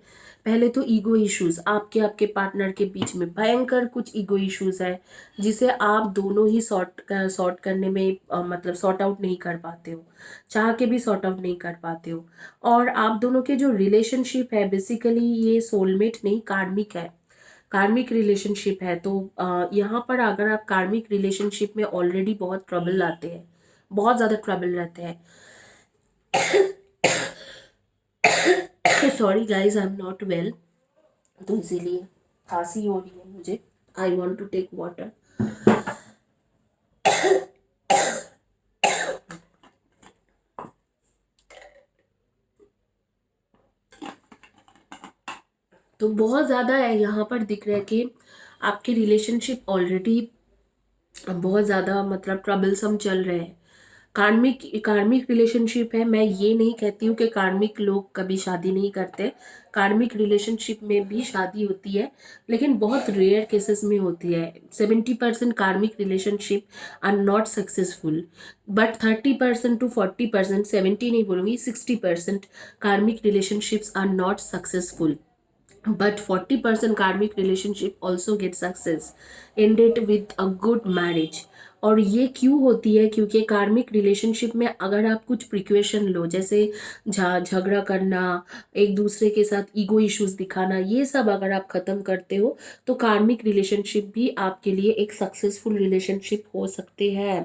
पहले तो ईगो इश्यूज, आपके आपके पार्टनर के बीच में भयंकर कुछ ईगो इश्यूज है जिसे आप दोनों ही सॉर्ट करने में मतलब सॉर्ट आउट नहीं कर पाते हो, चाह के भी सॉर्ट आउट नहीं कर पाते हो। और आप दोनों के जो रिलेशनशिप है बेसिकली ये सोलमेट नहीं कार्मिक है, कार्मिक रिलेशनशिप है। तो यहाँ पर अगर आप कार्मिक रिलेशनशिप में ऑलरेडी बहुत ट्रबल आते हैं, बहुत ज़्यादा ट्रबल रहते हैं। Sorry guys, I am not well, तो इसीलिए खांसी हो रही है मुझे। I want to take water. तो बहुत ज़्यादा है यहाँ पर दिख रहा है कि आपके रिलेशनशिप ऑलरेडी बहुत ज़्यादा मतलब ट्रबलसम चल रहे हैं। कार्मिक कार्मिक रिलेशनशिप है। मैं ये नहीं कहती हूँ कि कार्मिक लोग कभी शादी नहीं करते। कार्मिक रिलेशनशिप में भी शादी होती है, लेकिन बहुत रेयर केसेस में होती है। 70% karmic relationship are not successful, but 30% to 40%, 70 नहीं बोलूँगी, 60% karmic relationships are not successful, but 40% karmic relationship also get success ended with a good marriage। और ये क्यों होती है? क्योंकि कार्मिक रिलेशनशिप में अगर आप कुछ प्रिक्वेशन लो, जैसे झगड़ा करना, एक दूसरे के साथ ईगो इश्यूज दिखाना, ये सब अगर आप खत्म करते हो तो कार्मिक रिलेशनशिप भी आपके लिए एक सक्सेसफुल रिलेशनशिप हो सकते हैं।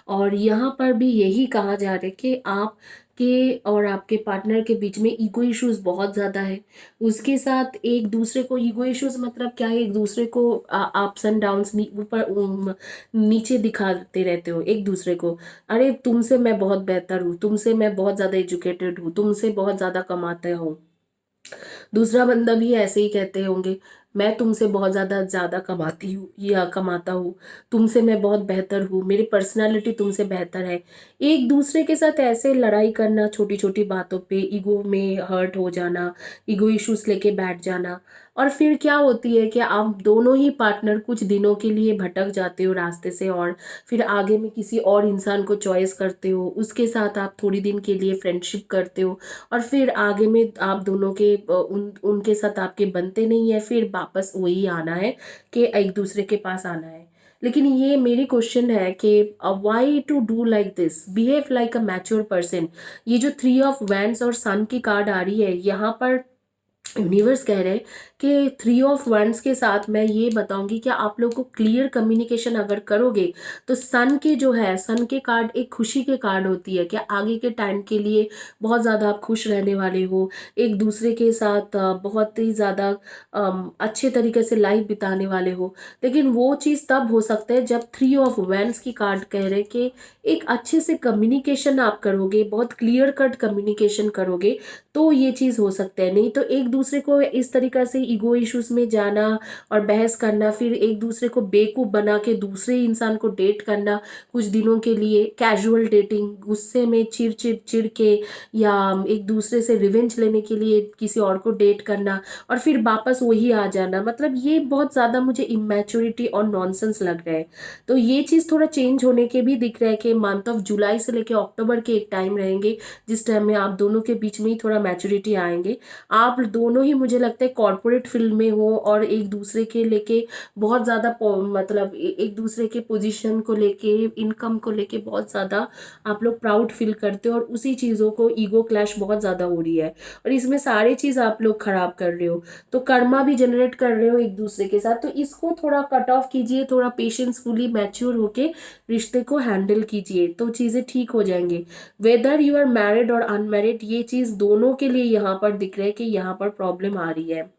और यहाँ पर भी यही कहा जा रहा है कि आप के और आपके पार्टनर के बीच में ईगो इश्यूज बहुत ज़्यादा है। उसके साथ एक दूसरे को ईगो इश्यूज मतलब क्या है? एक दूसरे को अप्स एंड डाउन्स, ऊपर नीचे दिखाते रहते हो एक दूसरे को। अरे तुमसे मैं बहुत बेहतर हूँ, तुमसे मैं बहुत ज़्यादा एजुकेटेड हूँ, तुमसे बहुत ज़्यादा कमाते हो। दूसरा बंदा भी ऐसे ही कहते होंगे, मैं तुमसे बहुत ज़्यादा ज़्यादा कमाती हूँ या कमाता हूँ, तुमसे मैं बहुत बेहतर हूँ, मेरी पर्सनालिटी तुमसे बेहतर है। एक दूसरे के साथ ऐसे लड़ाई करना छोटी छोटी बातों पे, ईगो में हर्ट हो जाना, ईगो इश्यूज लेके बैठ जाना। और फिर क्या होती है कि आप दोनों ही पार्टनर कुछ दिनों के लिए भटक जाते हो रास्ते से, और फिर आगे में किसी और इंसान को चॉइस करते हो, उसके साथ आप थोड़ी दिन के लिए फ्रेंडशिप करते हो, और फिर आगे में आप दोनों के उनके साथ आपके बनते नहीं है, फिर वापस वही आना है कि एक दूसरे के पास आना है। लेकिन ये मेरी क्वेश्चन है कि why to do like this, behave like a mature person. ये जो 3 ऑफ वैंड्स और सन की कार्ड आ रही है यहाँ पर, यूनिवर्स कह रहे हैं कि 3 ऑफ वंस के साथ मैं ये बताऊंगी कि आप लोग को क्लियर कम्युनिकेशन अगर करोगे तो सन के जो है, सन के कार्ड एक खुशी के कार्ड होती है कि आगे के टाइम के लिए बहुत ज़्यादा आप खुश रहने वाले हो, एक दूसरे के साथ बहुत ही ज़्यादा अच्छे तरीके से लाइफ बिताने वाले हो। लेकिन वो चीज़ तब हो सकता है जब 3 ऑफ वैंड्स की कार्ड कह रहे हैं कि एक अच्छे से कम्युनिकेशन आप करोगे, बहुत क्लियर कट कम्युनिकेशन करोगे तो ये चीज़ हो सकता है। नहीं तो एक दूसरे को इस तरीक़ा से ईगो इश्यूज में जाना और बहस करना, फिर एक दूसरे को बेवकूफ़ बना के दूसरे इंसान को डेट करना कुछ दिनों के लिए, कैजुअल डेटिंग, गुस्से में चिड़ के, या एक दूसरे से रिवेंज लेने के लिए किसी और को डेट करना और फिर वापस वही आ जाना, मतलब ये बहुत ज़्यादा मुझे इमेच्योरिटी और नॉनसेंस लग रहा है। तो ये चीज़ थोड़ा चेंज होने के भी दिख रहा है कि मंथ ऑफ जुलाई से लेकर अक्टूबर के एक टाइम रहेंगे जिस टाइम में आप दोनों के बीच में ही थोड़ा मैच्योरिटी आएंगे। आप दोनों ही मुझे लगता है कॉर्पोरेट फील्ड में हो और एक दूसरे के लेके बहुत ज़्यादा मतलब एक दूसरे के पोजीशन को लेके, इनकम को लेके बहुत ज़्यादा आप लोग प्राउड फील करते हो, और उसी चीज़ों को ईगो क्लैश बहुत ज़्यादा हो रही है और इसमें सारे चीज़ आप लोग खराब कर रहे हो, तो कर्मा भी जनरेट कर रहे हो एक दूसरे के साथ। तो इसको थोड़ा कट ऑफ कीजिए, थोड़ा पेशेंसफुली मैच्योर होके रिश्ते को हैंडल कीजिए तो चीज़ें ठीक हो जाएंगी। वेदर यू आर मैरिड और अनमैरिड, ये चीज़ दोनों के लिए यहाँ पर दिख रहा है कि यहाँ पर प्रॉब्लम आ रही है,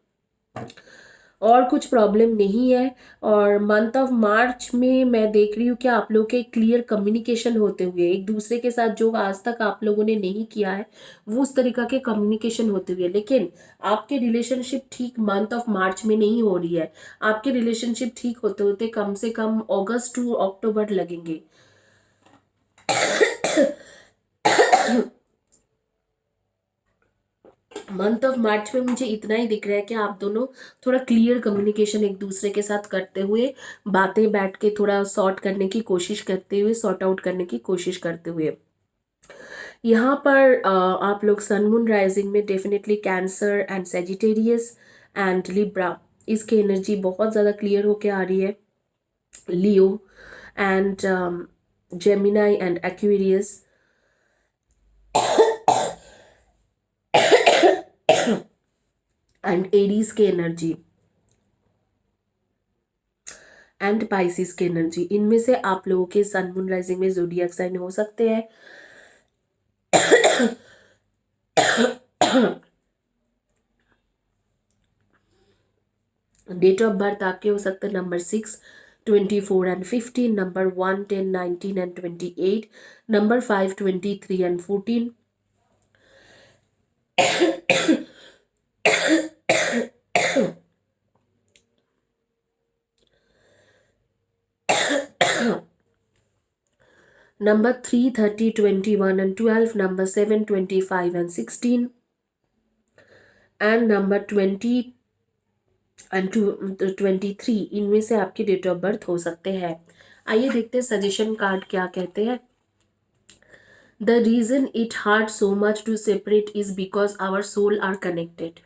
और कुछ प्रॉब्लम नहीं है। और मंथ ऑफ मार्च में मैं देख रही हूँ कि आप लोग के क्लियर कम्युनिकेशन होते हुए, एक दूसरे के साथ जो आज तक आप लोगों ने नहीं किया है वो उस तरीका के कम्युनिकेशन होते हुए। लेकिन आपके रिलेशनशिप ठीक मंथ ऑफ मार्च में नहीं हो रही है, आपके रिलेशनशिप ठीक होते होते कम से कम अगस्त टू अक्टूबर लगेंगे। मंथ ऑफ मार्च में मुझे इतना ही दिख रहा है कि आप दोनों थोड़ा क्लियर कम्युनिकेशन एक दूसरे के साथ करते हुए, बातें बैठ के थोड़ा सॉर्ट करने की कोशिश करते हुए, सॉर्ट आउट करने की कोशिश करते हुए। यहाँ पर आप लोग सन मून राइजिंग में definitely Cancer and Sagittarius and Libra, इसकी एनर्जी बहुत ज़्यादा क्लियर होके आ रही है। Leo and Gemini and Aquarius and Aries की एनर्जी एंड पाइसिस की एनर्जी, इनमें से आप लोगों के सन मून राइजिंग में जोडियक साइन हो सकते हैं। डेट ऑफ बर्थ आपके हो सकते हैं number 6, 24 and 15, number 1, 10, 19 and 28, number 5, 23 and 14। number 3, 30, 21 and 12, number 7, 25 and 16, and number 20 and 23, इनमें से आपकी डेट ऑफ बर्थ हो सकते हैं। आइए देखते हैं सजेशन कार्ड क्या कहते हैं। The reason it hard so much to separate is because our soul are connected.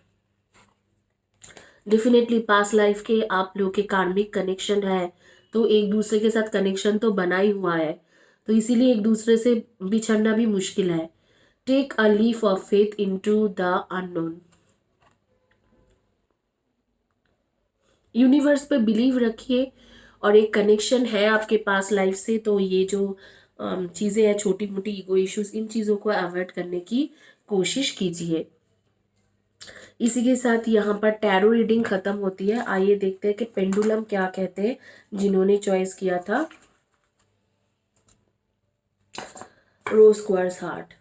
Definitely past life के आप लोग के कार्मिक कनेक्शन है, तो एक दूसरे के साथ कनेक्शन तो बना ही हुआ है, तो इसीलिए एक दूसरे से बिछड़ना भी मुश्किल है। Take a leaf of faith into the unknown. Universe पे बिलीव रखिए, और एक कनेक्शन है आपके पास लाइफ से, तो ये जो चीज़ें हैं, छोटी मोटी ईगो इश्यूज, इन चीज़ों को अवॉइड करने की कोशिश कीजिए। इसी के साथ यहाँ पर टैरो रीडिंग खत्म होती है। आइए देखते हैं कि पेंडुलम क्या कहते हैं जिन्होंने चॉइस किया था रोज क्वार्ट्ज हार्ट।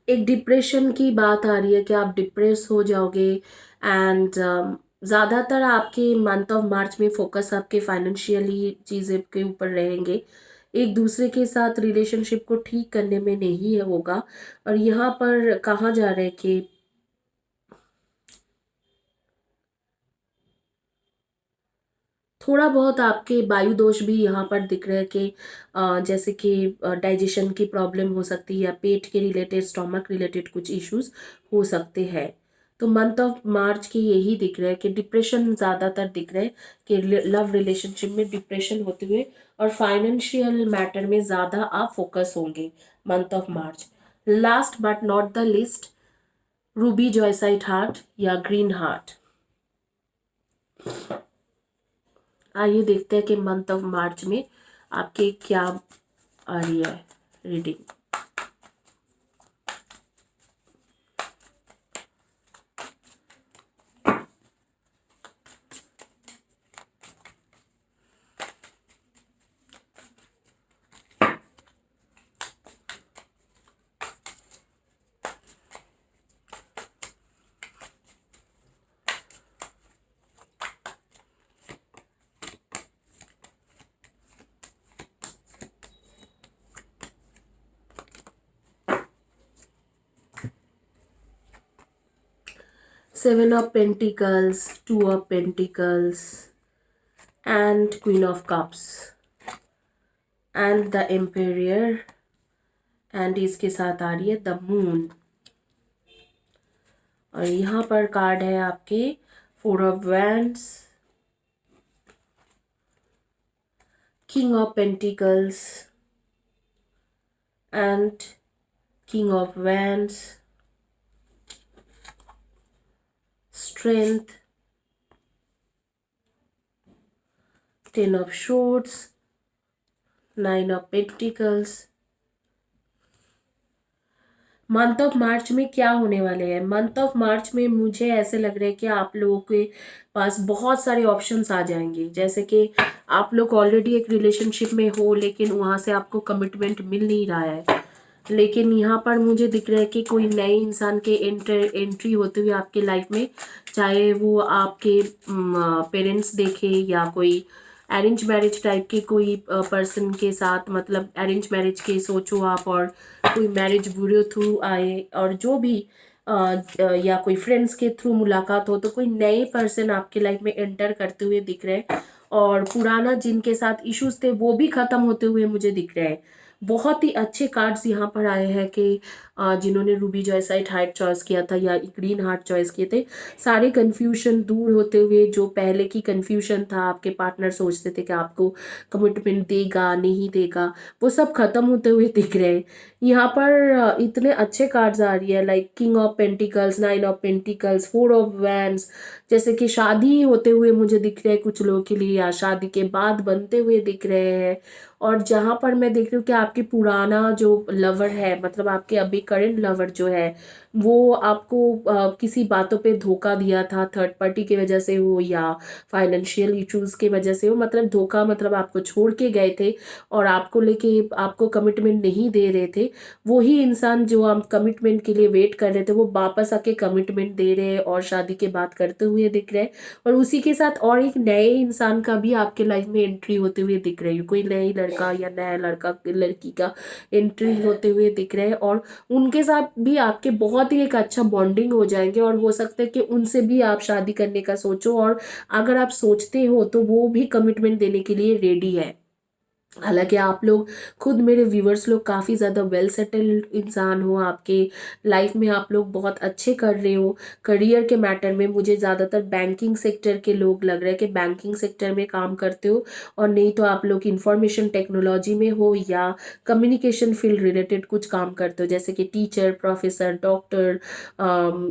एक डिप्रेशन की बात आ रही है कि आप डिप्रेस हो जाओगे, एंड ज़्यादातर आपके मंथ ऑफ मार्च में फोकस आपके फाइनेंशियली चीज़ें के ऊपर रहेंगे। एक दूसरे के साथ रिलेशनशिप को ठीक करने में नहीं होगा। और यहाँ पर कहा जा रहा है कि थोड़ा बहुत आपके वायु दोष भी यहाँ पर दिख रहे हैं कि जैसे कि डाइजेशन की प्रॉब्लम हो सकती है, या पेट के रिलेटेड, स्टोमक रिलेटेड कुछ इश्यूज हो सकते हैं। तो मंथ ऑफ मार्च के यही दिख रहा है कि डिप्रेशन ज़्यादातर दिख रहा है, कि लव रिलेशनशिप में डिप्रेशन होते हुए, और फाइनेंशियल मैटर में ज़्यादा आप फोकस होंगे month of March. Last but not the least, ruby जॉयसाइट heart या ग्रीन हार्ट। आइए देखते हैं कि मंथ ऑफ मार्च में आपके क्या आ रही है reading. 7 of Pentacles, 2 of Pentacles and Queen of Cups and the Emperor, and इसके साथ आ रही है द मून। और यहाँ पर कार्ड है आपके 4 of wands, king of pentacles and king of wands, strength, 10 of swords, 9 of pentacles। Month of March में क्या होने वाले हैं? मंथ ऑफ मार्च में मुझे ऐसे लग रहा है कि आप लोगों के पास बहुत सारे ऑप्शंस आ जाएंगे। जैसे कि आप लोग ऑलरेडी एक रिलेशनशिप में हो, लेकिन वहाँ से आपको कमिटमेंट मिल नहीं रहा है, लेकिन यहाँ पर मुझे दिख रहा है कि कोई नए इंसान के एंट्री होते हुए आपके लाइफ में, चाहे वो आपके पेरेंट्स देखे या कोई अरेंज मैरिज टाइप के कोई पर्सन के साथ, मतलब अरेंज मैरिज के सोचो आप, और कोई मैरिज ब्यूरो थ्रू आए, और जो भी या कोई फ्रेंड्स के थ्रू मुलाकात हो, तो कोई नए पर्सन आपके लाइफ में एंटर करते हुए दिख रहे हैं, और पुराना जिनके साथ इश्यूज थे वो भी खत्म होते हुए मुझे दिख रहे हैं। बहुत ही अच्छे कार्ड्स यहाँ पर आए हैं कि जिन्होंने रूबी जॉयसाइट हार्ट चॉइस किया था या ग्रीन हार्ट चॉइस किए थे, सारे कन्फ्यूजन दूर होते हुए, जो पहले की कन्फ्यूजन था, आपके पार्टनर सोचते थे कि आपको कमिटमेंट देगा नहीं देगा, वो सब खत्म होते हुए दिख रहे हैं। यहाँ पर इतने अच्छे कार्ड्स आ रही है, like king of pentacles, 9 of pentacles, 4 of wands, जैसे कि शादी होते हुए मुझे दिख रहे हैं कुछ लोगों के लिए, या शादी के बाद बनते हुए दिख रहे हैं, और जहाँ पर मैं देख रही हूँ कि आपके पुराना जो लवर है, मतलब आपके अभी करंट लवर जो है, वो आपको किसी बातों पे धोखा दिया था, थर्ड पार्टी की वजह से हो या फाइनेंशियल इश्यूज की वजह से हो, मतलब धोखा, मतलब आपको छोड़ के गए थे और आपको लेके आपको कमिटमेंट नहीं दे रहे थे। वही इंसान जो आप कमिटमेंट के लिए वेट कर रहे थे, वो वापस आके कमिटमेंट दे रहे हैं और शादी की बात करते हुए दिख रहे हैं। और उसी के साथ और एक नए इंसान का भी आपके लाइफ में एंट्री होते हुए दिख रही है, कोई नई लड़का या नया लड़का लड़की का एंट्री होते हुए दिख रहे हैं, और उनके साथ भी आपके बहुत ही एक अच्छा बॉन्डिंग हो जाएंगे, और हो सकता है कि उनसे भी आप शादी करने का सोचो, और अगर आप सोचते हो तो वो भी कमिटमेंट देने के लिए रेडी है। हालांकि आप लोग खुद, मेरे व्यूअर्स लोग, काफ़ी ज़्यादा वेल सेटल्ड इंसान हो, आपके लाइफ में आप लोग बहुत अच्छे कर रहे हो। करियर के मैटर में मुझे ज़्यादातर बैंकिंग सेक्टर के लोग लग रहे हैं कि बैंकिंग सेक्टर में काम करते हो, और नहीं तो आप लोग इंफॉर्मेशन टेक्नोलॉजी में हो या कम्युनिकेशन फील्ड रिलेटेड कुछ काम करते हो, जैसे कि टीचर, प्रोफेसर, डॉक्टर,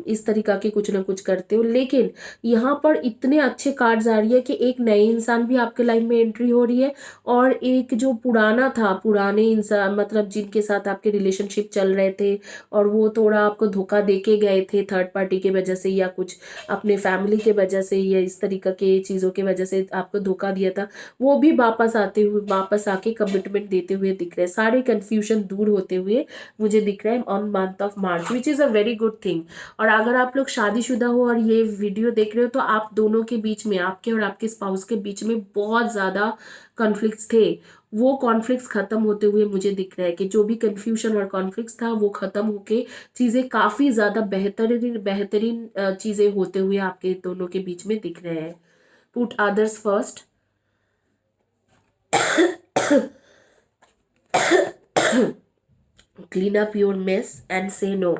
इस तरीका के कुछ ना कुछ करते हो। लेकिन यहाँ पर इतने अच्छे कार्ड्स आ रही है कि एक नए इंसान भी आपके लाइफ में एंट्री हो रही है, और एक जो पुराना था, पुराने इंसान, मतलब जिनके साथ आपके रिलेशनशिप चल रहे थे और वो थोड़ा आपको धोखा दे के गए थे थर्ड पार्टी की वजह से या कुछ अपने फैमिली के वजह से या इस तरीका के चीज़ों की वजह से आपको धोखा दिया था, वो भी वापस आते हुए, वापस आके कमिटमेंट देते हुए दिख रहे हैं। सारे कन्फ्यूजन दूर होते हुए मुझे दिख रहा है on month of March, which is a very good thing. और अगर आप लोग शादीशुदा हो और ये वीडियो देख रहे हो, तो आप दोनों के बीच में, आपके और आपके स्पाउस के बीच में बहुत ज़्यादा कॉन्फ्लिक्ट्स थे। वो कॉन्फ्लिक्ट्स खत्म होते हुए मुझे दिख रहा है कि जो भी कन्फ्यूजन और कॉन्फ्लिक्ट्स था वो खत्म होके चीज़ें काफ़ी ज़्यादा बेहतरीन बेहतरीन चीज़ें होते हुए आपके दोनों के बीच में दिख रहे हैं। Put others first, clean up your mess and से नो।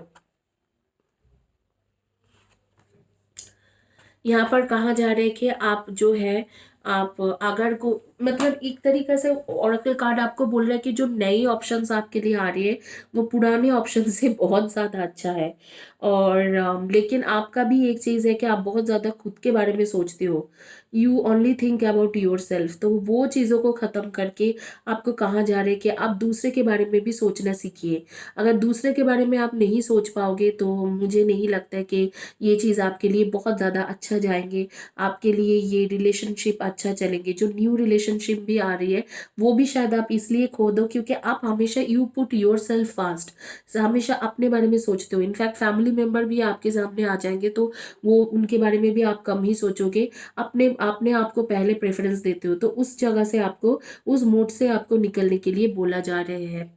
यहाँ पर कहा जा रहा है कि आप जो है, आप अगर को, मतलब एक तरीके से ओरेकल कार्ड आपको बोल रहा है कि जो नए ऑप्शंस आपके लिए आ रही है वो पुराने ऑप्शन से बहुत ज़्यादा अच्छा है। और लेकिन आपका भी एक चीज़ है कि आप बहुत ज़्यादा खुद के बारे में सोचते हो, you only think about your self. तो वो चीज़ों को ख़त्म करके आपको कहा जा रहा है कि आप दूसरे के बारे में भी सोचना सीखिए। अगर दूसरे के बारे में आप नहीं सोच पाओगे तो मुझे नहीं लगता है कि ये चीज़ आपके लिए बहुत ज़्यादा अच्छा जाएंगे, आपके लिए ये रिलेशनशिप अच्छा चलेंगे। जो न्यू रिलेशनशिप भी आ रही है वो भी शायद आप इसलिए खो दो क्योंकि आप हमेशा you put your self fast, हमेशा अपने बारे में सोचते हो। इनफैक्ट फैमिली मेम्बर भी आपके सामने आ जाएंगे तो वो, उनके बारे में भी आप कम ही सोचोगे, अपने आप को पहले प्रेफरेंस देते हो। तो उस जगह से आपको, उस मोड से आपको निकलने के लिए बोला जा रहे हैं।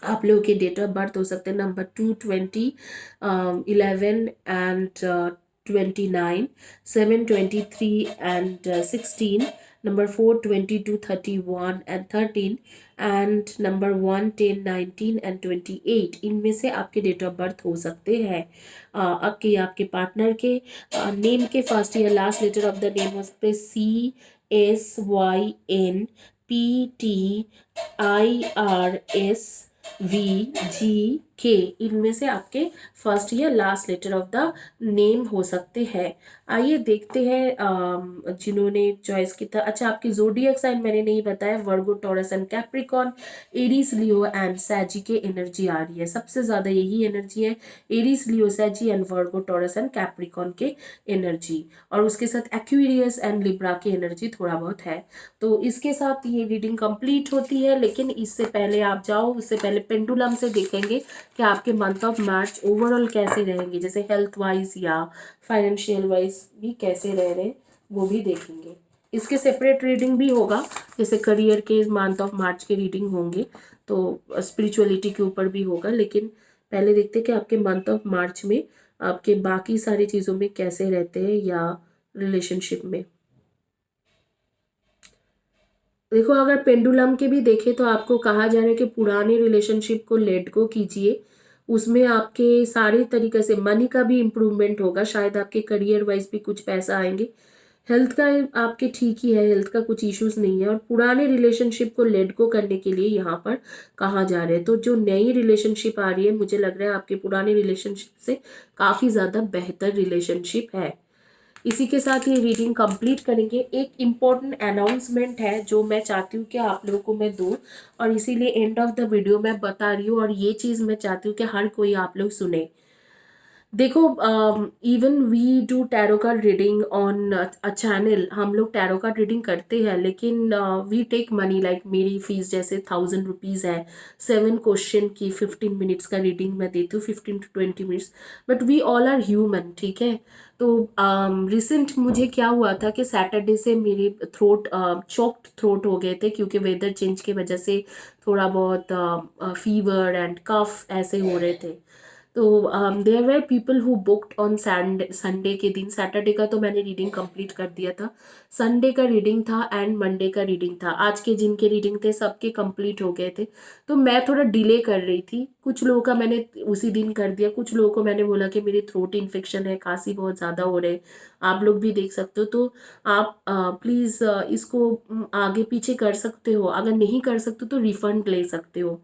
आप लोगों के डेट ऑफ बर्थ हो सकते हैं number 2, 20, 11 and 29, 7, 23 and 16, number 4, 22, 31 and 13, and number 1, 10, 19 and 28। इनमें से आपके डेट ऑफ बर्थ हो सकते हैं। आपके या आपके पार्टनर के नेम के फर्स्ट या last letter of the name हो सकते हैं CSYNPTIRSVGK। इनमें से आपके फर्स्ट या last letter of the name हो सकते हैं। आइए देखते हैं जिन्होंने चॉइस की था। अच्छा, आपकी जोडियक साइन मैंने नहीं बताया, Virgo, Taurus and Capricorn, Aries, Leo and Sagi के एनर्जी आ रही है। सबसे ज्यादा यही एनर्जी है, Aries, Leo, Sagi and Virgo, Taurus and Capricorn के एनर्जी, और उसके साथ एक्वेरियस एंड लिब्रा की एनर्जी थोड़ा बहुत है। तो इसके साथ ये रीडिंग कंप्लीट होती है, लेकिन इससे पहले आप जाओ, उससे पहले पेंडुलम से देखेंगे कि आपके मंथ ऑफ मार्च ओवरऑल कैसे रहेंगे, जैसे हेल्थ वाइज या फाइनेंशियल वाइज भी कैसे रह रहे हैं वो भी देखेंगे। इसके सेपरेट रीडिंग भी होगा, जैसे करियर के मंथ ऑफ मार्च के रीडिंग होंगे, तो स्पिरिचुअलिटी के ऊपर भी होगा। लेकिन पहले देखते हैं कि आपके मंथ ऑफ मार्च में आपके बाकी सारी चीज़ों में कैसे रहते हैं या रिलेशनशिप में। देखो, अगर पेंडुलम के भी देखें तो आपको कहा जा रहा है कि पुराने रिलेशनशिप को लेट गो कीजिए, उसमें आपके सारे तरीके से मनी का भी इम्प्रूवमेंट होगा, शायद आपके करियर वाइज भी कुछ पैसा आएंगे। हेल्थ का आपके ठीक ही है, हेल्थ का कुछ इश्यूज नहीं है, और पुराने रिलेशनशिप को लेट गो करने के लिए यहाँ पर कहा जा रहा है। तो जो नई रिलेशनशिप आ रही है, मुझे लग रहा है आपके पुराने रिलेशनशिप से काफ़ी ज़्यादा बेहतर रिलेशनशिप है। इसी के साथ ये रीडिंग कंप्लीट करेंगे। एक इम्पॉर्टेंट अनाउंसमेंट है जो मैं चाहती हूँ कि आप लोगों को मैं दूँ, और इसीलिए एंड ऑफ द वीडियो मैं बता रही हूँ, और ये चीज़ मैं चाहती हूँ कि हर कोई आप लोग सुने। देखो, even we do tarot card reading on a channel. हम लोग टैरो कार्ड रीडिंग करते हैं, लेकिन वी टेक मनी। लाइक मेरी फीस जैसे 1000 रुपीज़ है, 7 क्वेश्चन की 15 मिनट्स का रीडिंग मैं देती हूँ, 15 to 20 minutes. But we all are human, ठीक है। तो रिसेंट मुझे क्या हुआ था कि सैटरडे से मेरे थ्रोट चोक्ड थ्रोट हो गए थे, क्योंकि वेदर चेंज की वजह से थोड़ा बहुत फीवर एंड कफ ऐसे हो रहे थे। तो there were people who booked on Sunday के दिन। सैटरडे का तो मैंने रीडिंग कंप्लीट कर दिया था, संडे का रीडिंग था एंड मंडे का रीडिंग था। आज के जिनके रीडिंग थे सबके कंप्लीट हो गए थे। तो मैं थोड़ा डिले कर रही थी। कुछ लोगों का मैंने उसी दिन कर दिया, कुछ लोगों को मैंने बोला कि मेरी थ्रोट इन्फेक्शन है, खांसी बहुत ज़्यादा हो रहे। आप लोग भी देख सकते हो, तो आप प्लीज़ इसको आगे पीछे कर सकते हो। अगर नहीं कर सकते तो रिफंड ले सकते हो।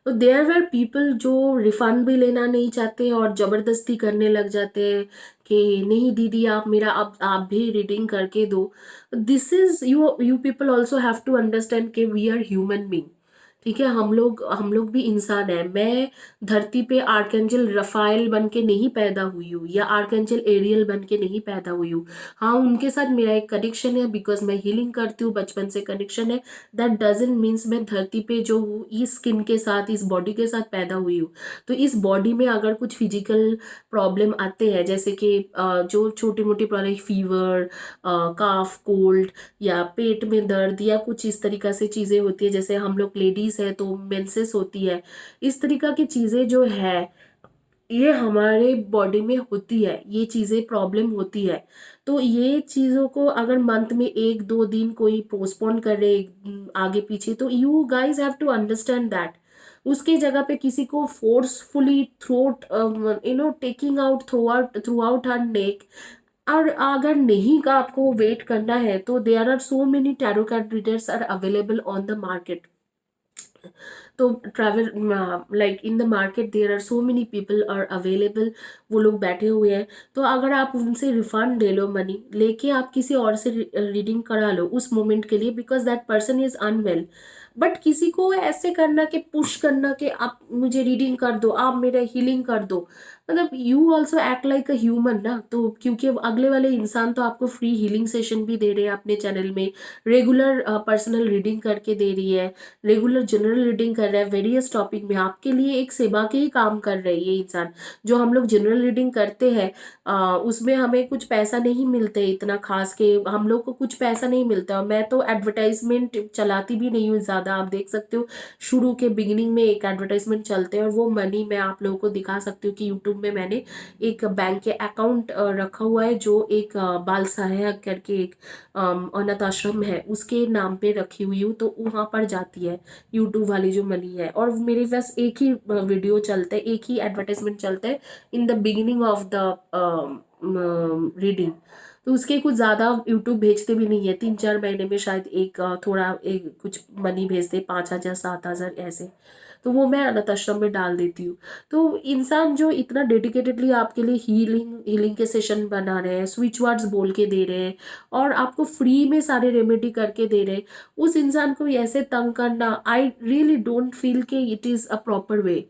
तो देयर वर पीपल जो रिफंड भी लेना नहीं चाहते और ज़बरदस्ती करने लग जाते हैं कि नहीं दीदी आप मेरा अब आप भी रीडिंग करके दो। This is you people also have to understand कि वी आर ह्यूमन बींग, ठीक है। हम लोग भी इंसान है। मैं धरती पे आर्कएंजल रफाइल बन के नहीं पैदा हुई हूँ, या आर्कएंजल एरियल बन के नहीं पैदा हुई हूँ। हाँ, उनके साथ मेरा एक कनेक्शन है, बिकॉज मैं हीलिंग करती हूँ, बचपन से कनेक्शन है। दैट डजेंट मीन्स मैं धरती पे जो हूँ इस स्किन के साथ, इस बॉडी के साथ पैदा हुई हूँ। तो इस बॉडी में अगर कुछ फिजिकल प्रॉब्लम आते हैं, जैसे कि जो छोटी मोटी प्रॉब्लम, फीवर, काफ, कोल्ड, या पेट में दर्द, या कुछ इस तरीका से चीज़ें होती है, जैसे हम लोग लेडीज़ है तो मेंसेस होती है, इस तरीका की चीज़ें जो है ये हमारे बॉडी में होती है, ये चीज़ें प्रॉब्लम होती है। तो ये चीज़ों को अगर मंथ में 1-2 दिन कोई पोस्टपोन करे आगे पीछे, तो you guys have to understand that. उसके जगह पे किसी को forcefully throat taking out throughout her neck. और अगर नहीं का आपको वेट करना है, तो there are so many tarot card readers are available on the market. तो travel like in the market there are so many people are available, वो लोग बैठे हुए हैं। तो अगर आप उनसे रिफंड ले लो, मनी लेके आप किसी और से रीडिंग करा लो उस मोमेंट के लिए, because that person is unwell. But किसी को ऐसे करना कि पुश करना कि आप मुझे रीडिंग कर दो, आप मेरा हीलिंग कर दो, मतलब you also act like a human ना। तो क्योंकि अगले वाले इंसान तो आपको फ्री हीलिंग सेशन भी दे रहे हैं अपने चैनल में, रेगुलर पर्सनल रीडिंग करके दे रही है, रेगुलर जनरल रीडिंग कर रहा है, वेरियस टॉपिक में आपके लिए एक सेवा के ही काम कर रहे हैं ये इंसान। जो हम लोग जनरल रीडिंग करते हैं उसमें हमें कुछ पैसा नहीं मिलते, इतना खास के हम लोग को कुछ पैसा नहीं मिलता। और मैं तो एडवर्टाइजमेंट चलाती भी नहीं हूँ ज़्यादा। आप देख सकते हो शुरू के बिगिनिंग में एक एडवर्टाइजमेंट चलते हैं, और वो मनी मैं आप लोगों को दिखा सकती हूँ कि यूट्यूब में मैंने एक बैंक के अकाउंट रखा हुआ है, जो एक बाल सहायक करके एक अनाथ आश्रम है उसके नाम पे रखी हुई हूँ। तो वहाँ पर जाती है यूट्यूब वाली जो मनी है। और मेरे पास एक ही वीडियो चलता है, एक ही एडवर्टाइजमेंट चलता है in the beginning of the reading. तो उसके कुछ ज़्यादा यूट्यूब भेजते भी नहीं है, 3-4 महीने में शायद एक थोड़ा एक कुछ मनी भेजते, 5,000 7,000 ऐसे। तो वो मैं अनाथ आश्रम में डाल देती हूँ। तो इंसान जो इतना डेडिकेटेडली आपके लिए हीलिंग के सेशन बना रहे हैं, स्विच वर्ड्स बोल के दे रहे हैं, और आपको फ्री में सारे रेमेडी करके दे रहे हैं, उस इंसान को ऐसे तंग करना, आई रियली डोंट फील कि it is a proper way.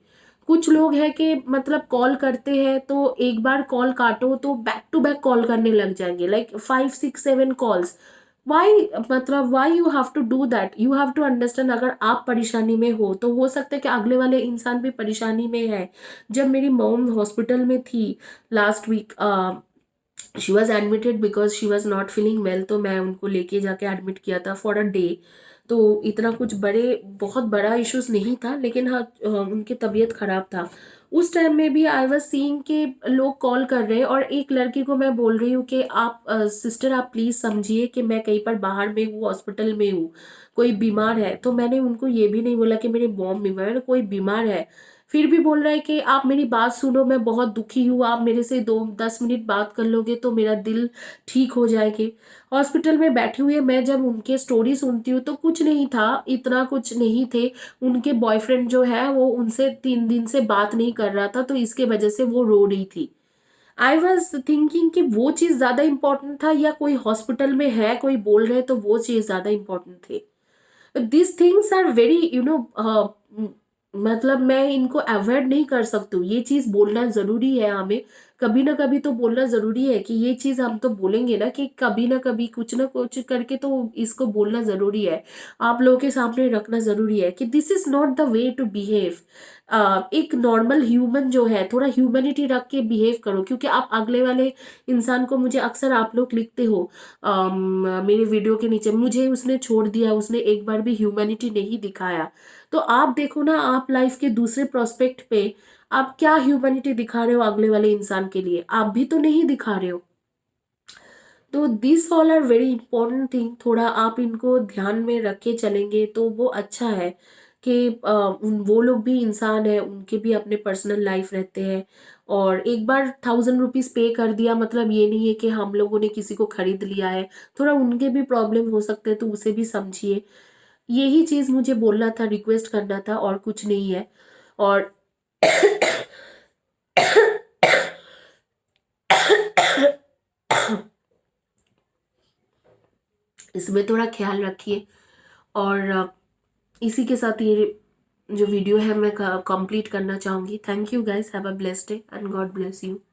कुछ लोग हैं कि मतलब कॉल करते हैं तो एक बार कॉल काटो तो बैक टू बैक कॉल करने लग जाएंगे, लाइक 5 6 7 कॉल्स। वाई, मतलब why you have to do that? You have to understand, अगर आप परेशानी में हो सकता है कि अगले वाले इंसान भी परेशानी में है। जब मेरी मॉम हॉस्पिटल में थी last week, she was admitted because she was not feeling well, तो मैं उनको लेके जाके एडमिट किया था फॉर अ डे। तो इतना कुछ बहुत बड़ा इश्यूज नहीं था, लेकिन हाँ उनकी तबीयत खराब था। उस टाइम में भी आई वॉज सीइंग कि लोग कॉल कर रहे हैं, और एक लड़की को मैं बोल रही हूँ कि आप सिस्टर आप प्लीज़ समझिए कि मैं कहीं पर बाहर में हूँ, हॉस्पिटल में हूँ, कोई बीमार है। तो मैंने उनको ये भी नहीं बोला कि मेरी मॉम बीमार है, कोई बीमार है। फिर भी बोल रहा है कि आप मेरी बात सुनो, मैं बहुत दुखी हूँ, आप मेरे से 2-10 मिनट बात कर लोगे तो मेरा दिल ठीक हो जाएगी। हॉस्पिटल में बैठी हुई है, मैं जब उनके स्टोरी सुनती हूँ तो कुछ नहीं था, इतना कुछ नहीं थे। उनके बॉयफ्रेंड जो है वो उनसे 3 दिन से बात नहीं कर रहा था, तो इसके वजह से वो रो रही थी। आई वॉज थिंकिंग कि वो चीज़ ज़्यादा इम्पोर्टेंट था या कोई हॉस्पिटल में है कोई बोल रहे तो वो चीज़ ज़्यादा इम्पोर्टेंट थे। दिस थिंग्स आर वेरी मतलब मैं इनको अवॉइड नहीं कर सकती हूँ, ये चीज़ बोलना ज़रूरी है हमें, कभी ना कभी तो बोलना ज़रूरी है कि ये चीज़ हम तो बोलेंगे ना कि कभी ना कभी कुछ ना कुछ करके तो इसको बोलना ज़रूरी है, आप लोगों के सामने रखना ज़रूरी है कि this is not the way to behave. एक नॉर्मल ह्यूमन जो है थोड़ा ह्यूमैनिटी रख के बिहेव करो, क्योंकि आप अगले वाले इंसान को, मुझे अक्सर आप लोग लिखते हो मेरे वीडियो के नीचे, मुझे उसने छोड़ दिया, उसने एक बार भी ह्यूमैनिटी नहीं दिखाया। तो आप देखो ना, आप लाइफ के दूसरे प्रोस्पेक्ट पे आप क्या ह्यूमैनिटी दिखा रहे हो अगले वाले इंसान के लिए, आप भी तो नहीं दिखा रहे हो। तो this all are very important thing, थोड़ा आप इनको ध्यान में रख के चलेंगे तो वो अच्छा है कि वो लोग भी इंसान है, उनके भी अपने पर्सनल लाइफ रहते हैं। और एक बार 1000 रुपीज पे कर दिया मतलब ये नहीं है कि हम लोगों ने किसी को खरीद लिया है, थोड़ा उनके भी प्रॉब्लम हो सकते हैं तो उसे भी समझिए। यही चीज मुझे बोलना था, रिक्वेस्ट करना था, और कुछ नहीं है। और इसमें थोड़ा ख्याल रखिए। और इसी के साथ ये जो वीडियो है मैं कंप्लीट करना चाहूँगी। Thank you guys, have a blessed day and God bless you.